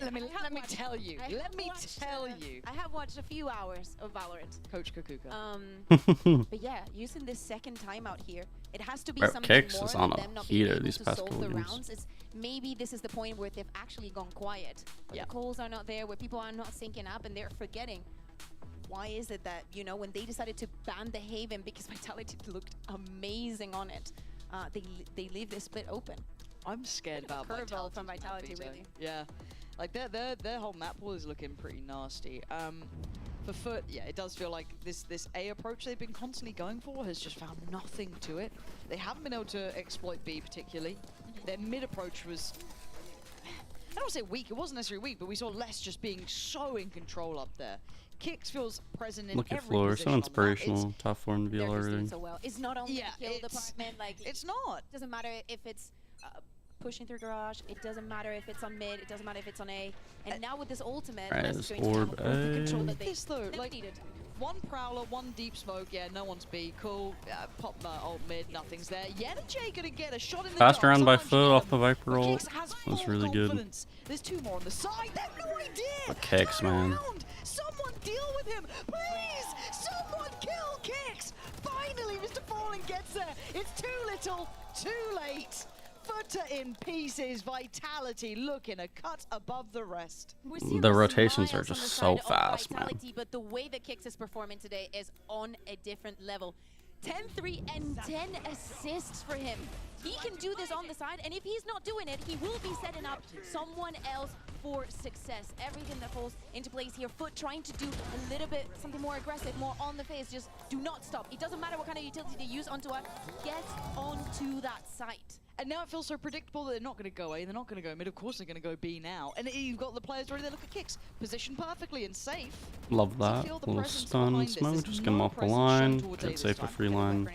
let me tell you. I have watched a few hours of Valorant. Coach Kukuka. But yeah, using this second timeout here, it has to be Bro, something Kix more is on than a them not being heater able these to past solve couple the games. rounds. It's maybe this is the point where they've actually gone quiet. Where the calls are not there, where people are not syncing up, and they're forgetting. Why is it that, you know, when they decided to ban the Haven because Vitality looked amazing on it, they leave this split open. I'm scared about curveball from Vitality, really. Yeah, like their whole map pool is looking pretty nasty. For FUT, yeah, it does feel like this A approach they've been constantly going for has just found nothing to it. They haven't been able to exploit B particularly. Their mid approach was, I don't want to say weak, it wasn't necessarily weak, but we saw less just being so in control up there. Kix feels present in Look at every Floor, position so inspirational, top 4 in VL everything. So well. It's not only the kill department, like it's not. Doesn't matter if it's pushing through garage. It doesn't matter if it's on mid. It doesn't matter if it's on A. And now with this ultimate, right, that's this going to orb have the control A. that they This though, like needed. one prowler, one deep smoke. Yeah, no one's B. Cool. Pop ult mid. Nothing's there. Yenajay gonna get a shot in the Passed dark. around by Sometimes FUT you off get the them. Viper But ult. Kix has Was full really good. confidence. There's 2 more on the side. They have no idea. But Kix, man. Someone deal with him, please! Someone kill Kix! Finally, Mr. Fallen gets there. It's too little, too late. FUT in pieces. Vitality looking a cut above the rest. The rotations are just so fast, man. But the way that Kix is performing today is on a different level. 10-3 and 10 assists for him. He can do this on the side, and if he's not doing it, he will be setting up someone else for success. Everything that falls into place here. FUT trying to do a little bit something more aggressive, more on the face. Just do not stop. It doesn't matter what kind of utility they use onto us. Get onto that site. And now it feels so predictable that they're not going to go A, they're not going to go mid. Of course they're going to go B now. And you've got the players ready to look at Kix. Positioned perfectly and safe. Love that. Little stun and smoke. Just get him off the line. Get safe a free line.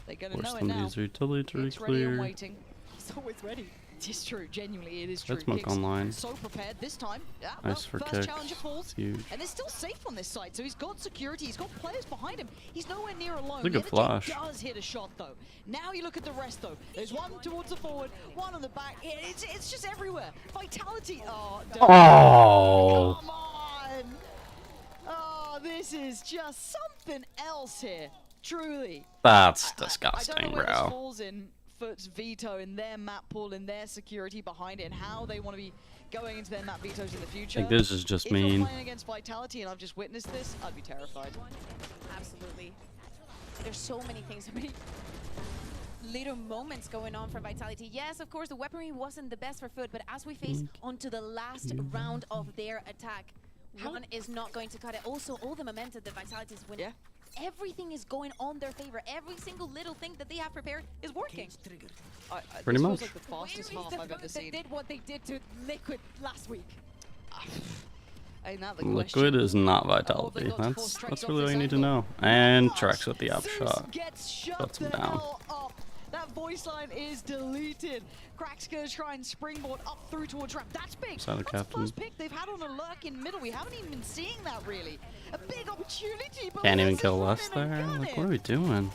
Force them to use utility to clear. He's always ready. It's true, genuinely, it is true. Let's smoke online. So prepared this time. Yeah, Nice for first Kix. challenger falls, Huge. and they're still safe on this side. So he's got security, he's got players behind him. He's nowhere near alone. It's a good Yenajay flash. does hit a shot though. Now you look at the rest though. There's one towards the forward, one on the back. It's just everywhere. Vitality. Oh. Oh. Come on. Oh, this is just something else here. Truly. That's I disgusting, don't know where this bro. falls in FUT's veto, in their map pool, in their security behind it, and how they want to be going into their map vetoes in the future. I think this is just if mean. you're playing against Vitality and I've just witnessed this, I'd be terrified. Absolutely. There's so many things, so many little moments going on for Vitality. Yes, of course, the weaponry wasn't the best for FUT, but as we face onto the last round of their attack, one is not going to cut it. Also, all the momentum that Vitality is winning. Yeah. everything is going on their favor. Every single little thing that they have prepared is working. Pretty much. This feels like the fastest half I've ever seen. They did what they did to Liquid last week. Ain't that the Liquid is not Vitality. That's really all you need to know. And Trex with the up shot. Shuts him down. That voice line is deleted. Crack's gonna try and springboard up through towards ramp. That's big. That's the first pick they've had on a lurk in middle. We haven't even been seeing that really. A big opportunity. But Can't even kill us there. Like, what are we doing?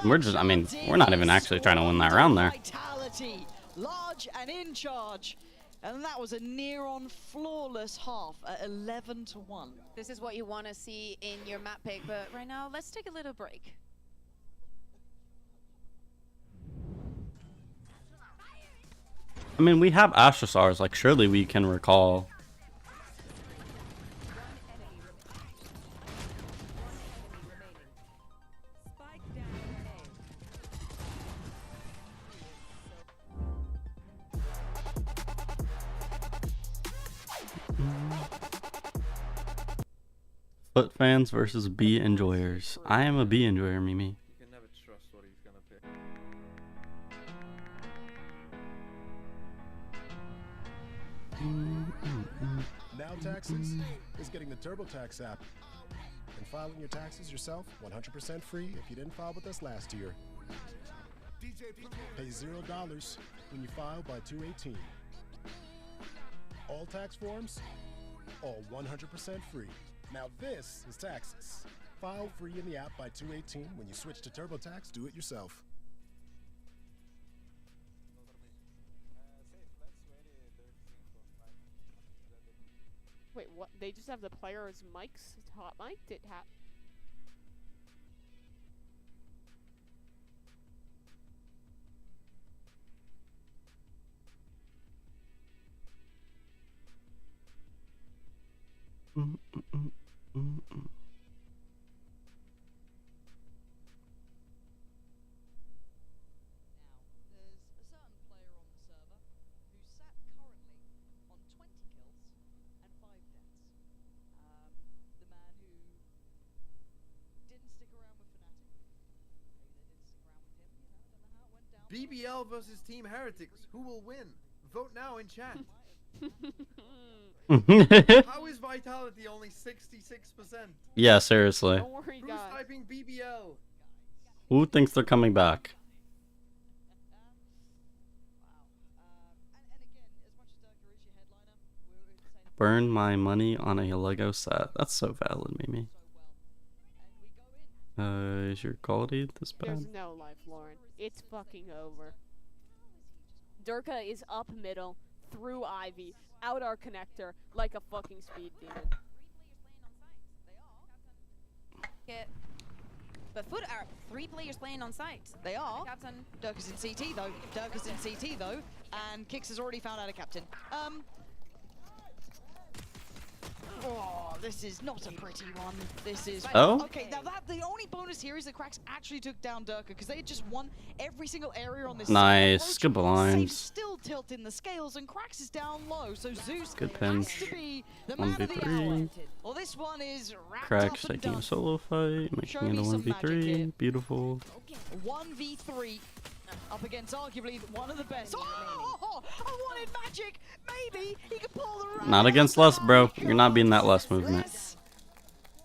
We're just, I mean, we're not even actually trying to win that round there. Vitality, large and in charge. And that was a near-on flawless half at 11-1. This is what you want to see in your map pick, but right now, let's take a little break. I mean, we have Astrosars, like, surely we can recall. FUT fans versus B enjoyers. I am a B enjoyer, Mimi. You can never trust what he's gonna pick. Now Taxes is getting the TurboTax app and filing your taxes yourself 100% free if you didn't file with us last year. Pay $0 when you file by 2/18. All tax forms, all 100% free. Now this is taxes. File free in the app by 2/18. When you switch to TurboTax, do it yourself. Wait, what? They just have the player's mics hot mic'd? It BBL versus Team Heretics. Who will win? Vote now in chat. How is Vitality only 66%? Yeah, seriously. Don't worry, Who's typing BBL? Who thinks they're coming back? Burn my money on a Lego set. That's so valid, Mimi. Is your quality this bad? There's no life, Lauren. It's fucking over. Durka is up middle, through Ivy, out our connector, like a fucking speed demon. But FUT are 3 players playing on site. They are. Captain. Durka's in CT though. Durka's in CT though. And Kix has already found out a captain. Oh, this is not a pretty one. This is... Oh? Okay, now the only bonus here is that Cracks actually took down Durka because they had just won every single area on this Nice. Good Safe blinds. still tilting the scales and Cracks is down low. So Zeus Good has pinch. to be the man of the hour. 1v3. Well, this one is wrapped Cracks up and taking done. a solo fight, making it a me some magic 1v3. Beautiful. 1v3 up against arguably one of the best. Oh, I wanted magic. Maybe he could pull the right. Not against Lust, bro. You're not being that Lust movement.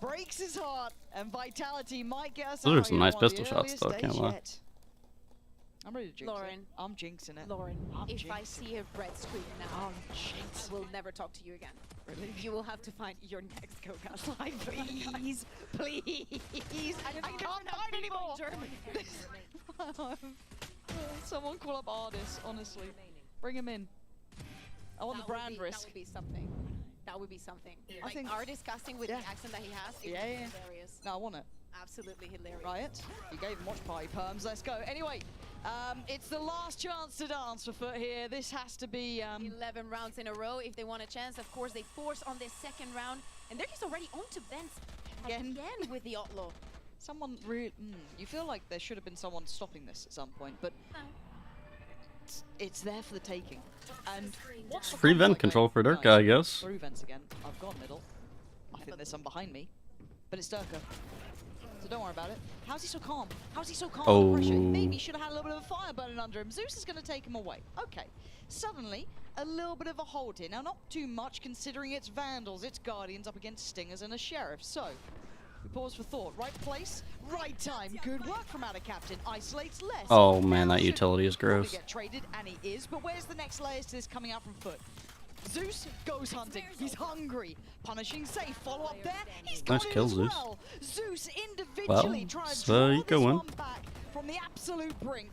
Breaks his heart, and Vitality might get us. Those are out some here nice on the pistol shots, earliest though. Can't stage lie. yet. I'm ready to jinx Lauren. it. I'm jinxing it. Lauren, I'm if I jinxing see a red screen now, jinx. we'll never talk to you again. Really? You will have to find your next Go-Gas live. Please, please. I can't find anymore. Someone call up Ardis, honestly. Bring him in. I want the brand risk. That would be something. That would be something. I Like think Ardis casting with the accent that he has. It's hilarious. No, I want it. Absolutely hilarious. Riot, you gave him Watchparty perms. Let's go. Anyway, it's the last chance to dance for FUT here. This has to be 11 rounds in a row if they want a chance. Of course, they force on this second round, and they're just already on to Benz again with the Outlaw. Someone really... you feel like there should have been someone stopping this at some point, but it's there for the taking. And what's the Free combo vent control for going? Durka, I guess. Through vents again. I've gone middle. I think there's some behind me, but it's Durka. So so don't worry about it. How's he so calm? How's he so calm Oh. under pressure? Maybe he should have had a little bit of a fire burning under him. Zeus is going to take him away. Okay. Suddenly, a little bit of a hold here. Now, not too much considering it's Vandals, it's Guardians up against Stingers and a Sheriff. So, we pause for thought. Right place, right time. Good work from our captain. Isolates less. Oh man, Now that should utility is probably gross. get traded, and he is. But where's the next layers to this coming out from FUT? Zeus goes hunting. He's hungry. Punishing safe. Follow up there. He's got Nice it kill, as Zeus. well. Zeus individually trying to so draw you this going. one back from the absolute brink.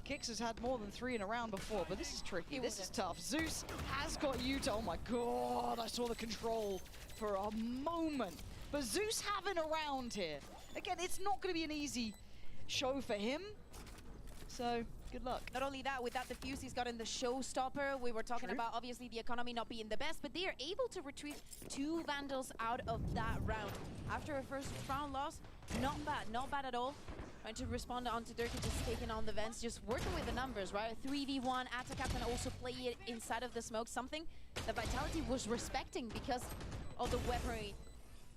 Kix has had more than 3 in a round before, but this is tricky. This is tough. Zeus has got Utah. Oh my god, I saw the control for a moment. But Zeus having a round here. Again, it's not going to be an easy show for him. So, good luck. Not only that, with that defuse he's got in the showstopper, we were talking about obviously the economy not being the best, but they are able to retrieve 2 Vandals out of that round. After a first round loss, not bad at all. Trying to respond onto Durka, just taking on the vents, just working with the numbers, right? 3v1, Atta Captain also play it inside of the smoke, something that Vitality was respecting because of the weaponry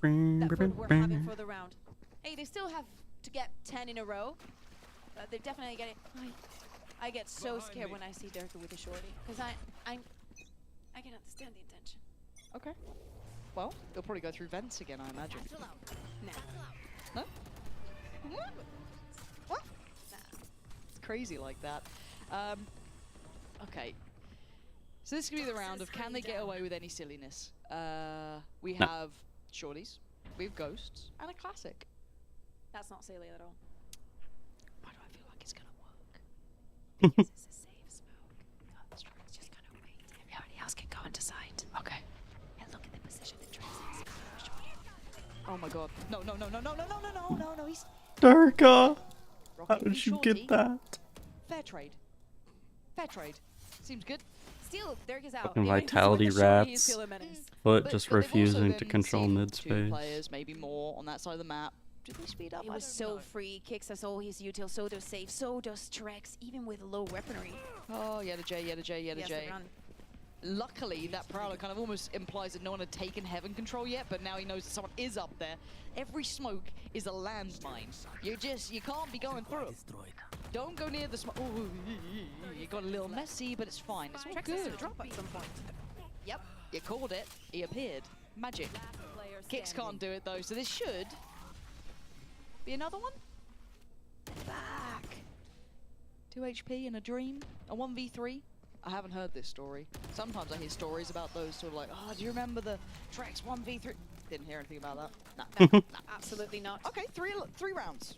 that FUT were having for the round. Hey, they still have to get 10 in a row, but they're definitely getting... I get so scared when I see Durka with a shorty, because I can understand the intention. Okay. Well, they'll probably go through vents again, I imagine. No? What? What? It's crazy like that. Okay. So this is going to be the round of can they get away with any silliness? We have shorties, we have ghosts, and a classic. That's not silly at all. Why do I feel like it's going to work? Because it's a safe smoke. It's just going to wait. Everybody else can go into sight. Okay. And look at the position that Trace is. Oh my god. No, he's... Durka! How Rocket did you get shorty. that? Fair trade. Fair trade. Seems good. Still, Durka's out. Fucking Vitality rats. FUT just they've also refusing to been control seeing mid 2 space. players, maybe more, on that side of the map. Did they speed up? It was so free. Kix has all his util, so does Safe, so does Trex, even with low weaponry. Oh, yeah, the J. Luckily, that Prowler kind of almost implies that no one had taken Heaven control yet, but now he knows that someone is up there. Every smoke is a landmine. You can't be going through it. Don't go near the smoke. Oh, you got a little messy, but it's fine. It's all Trex good. has to drop at some point. Yep, you called it. He appeared. Magic. Kix can't do it though, so this should be another one. Back. 2 HP in a dream. A 1v3. I haven't heard this story. Sometimes I hear stories about those sort of like, oh, do you remember the Trex 1v3? Didn't hear anything about that. No. Absolutely not. Okay, three rounds.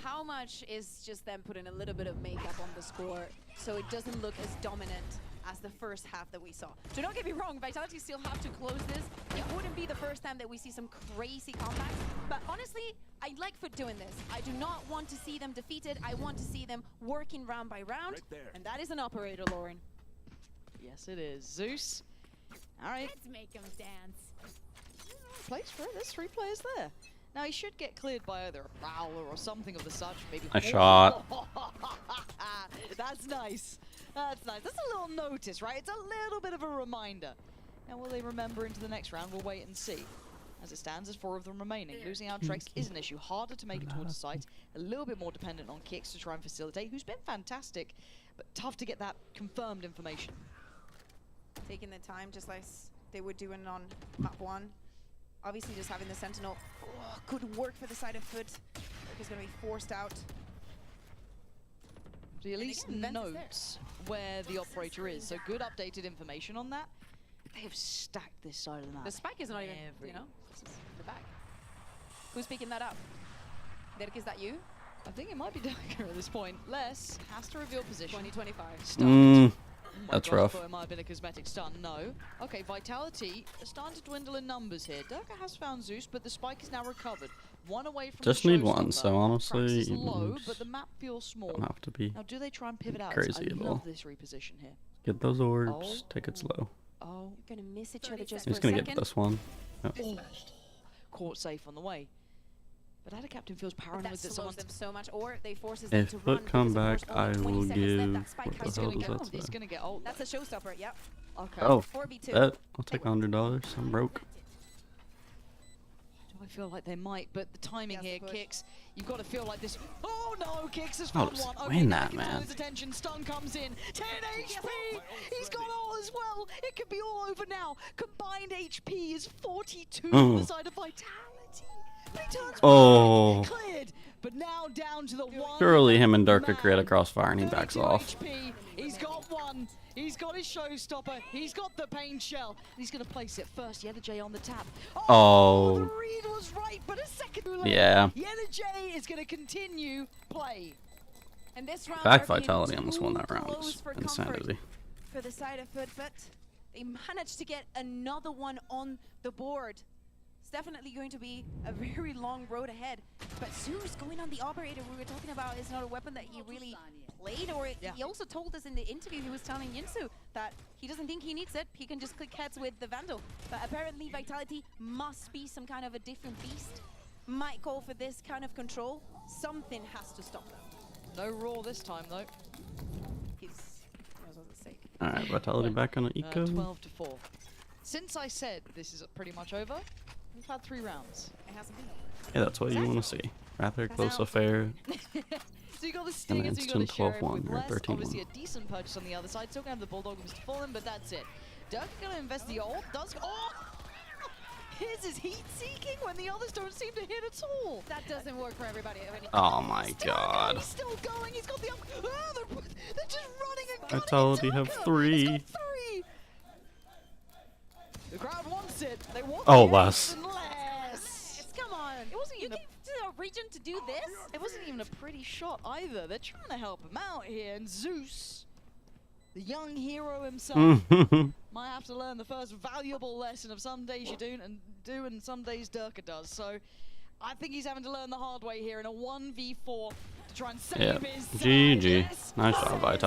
How much is just them putting a little bit of makeup on the score so it doesn't look as dominant as the first half that we saw? Do not get me wrong, Vitality still have to close this. It wouldn't be the first time that we see some crazy comebacks, but honestly, I like FUT doing this. I do not want to see them defeated. I want to see them working round by round, and that is an operator, Lauren. Yes, it is. Zeus. All right. Let's make him dance. Plays for it. There's 3 players there. Now, he should get cleared by either a Prowler or something of the such. Maybe A shot. That's nice. That's nice. That's a little notice, right? It's a little bit of a reminder. Now, will they remember into the next round? We'll wait and see. As it stands, there's 4 of them remaining. Losing out Trex is an issue. Harder to make it towards the site. A little bit more dependent on Kix to try and facilitate, who's been fantastic, but tough to get that confirmed information. Taking the time, just like they were doing on map 1. Obviously, just having the Sentinel. Oh, good work for the side of FUT. Is going to be forced out. So he at least notes where the operator is. So good updated information on that. They have stacked this side of the map. The spike is not even, you know, this is the back. Who's picking that up? Dirk, is that you? I think it might be Durka at this point. Les has to reveal position. 2025. That's rough. It might have been a cosmetic stun. No. Okay, Vitality is starting to dwindle in numbers here. Durka has found Zeus, but the spike is now recovered. 1 away from Just the need one, showstopper. so honestly, Prax is low, but the map feels small. don't have to be Now, do they try and pivot out? crazy I at love all. this reposition here. Get those orbs, take it slow. Oh. You're going to miss each other just He's for a gonna second. get this one. Yep. Oh. Caught safe on the way. But Ada Captain feels paranoid that slows someone's... them so much, or they forces them If to FUT run. come because, back, of I course, only will 20 seconds left. give. That spike What has the to hell go. does that He's say? gonna get ult. That's a showstopper, yep. Okay. Oh, 4v2. bet. I'll take $100. I'm broke. Do I feel like they might, but the timing here, push. Kicks. You've got to feel like this. Oh no, Kicks has Oh, found just one. win now that, he controls man. his attention. Stun comes in. 10 HP. He's got all as well. It could be all over now. Combined HP is 42 on the side of Vitality. But he turns cleared. But now down to the one. Surely him and Durka create a crossfire and he backs off. HP. He's got one. He's got his showstopper. He's got the pain shell. And he's going to place it first. Yeah, the J on the tap. Oh. The read was right, but a second too late. Yeah. Yeah, the J is going to continue play. And this round Fact Vitality almost won that round. It's insanity. For the side of FUT, but they managed to get another one on the board. It's definitely going to be a very long road ahead. But Zeus going on the operator we were talking about is not a weapon that he really played, or he also told us in the interview, he was telling Yinsu that he doesn't think he needs it. He can just click heads with the Vandal. But apparently Vitality must be some kind of a different beast. Might call for this kind of control. Something has to stop them. No Raw this time though. Alright, Vitality back on an eco. 12-4. Since I said this is pretty much over, we've had 3 rounds. It hasn't been over. Yeah, that's what you want to see. Rapid, close affair. So you got the Stinger, an so you got the instant Sheriff 12-1 with or less. 13-1. Obviously a decent purchase on the other side. Still gonna have the Bulldog with Mr. Fallen, but that's it. Dirk gonna invest the ult. Does his is heat seeking when the others don't seem to hit at all. That doesn't work for everybody. Oh my god. He's still going. He's got the they're just running and gunning. Vitality have 3. The crowd wants it. They want Oh, it. less. Come on. It wasn't even a region to do this. It wasn't even a pretty shot either. They're trying to help him out here, and Zeus, the young hero himself, might have to learn the first valuable lesson of some days you do and some days Durka does. So I think he's having to learn the hard way here in a 1v4 to try and save his side. GG. Yes. Nice job, Vitality.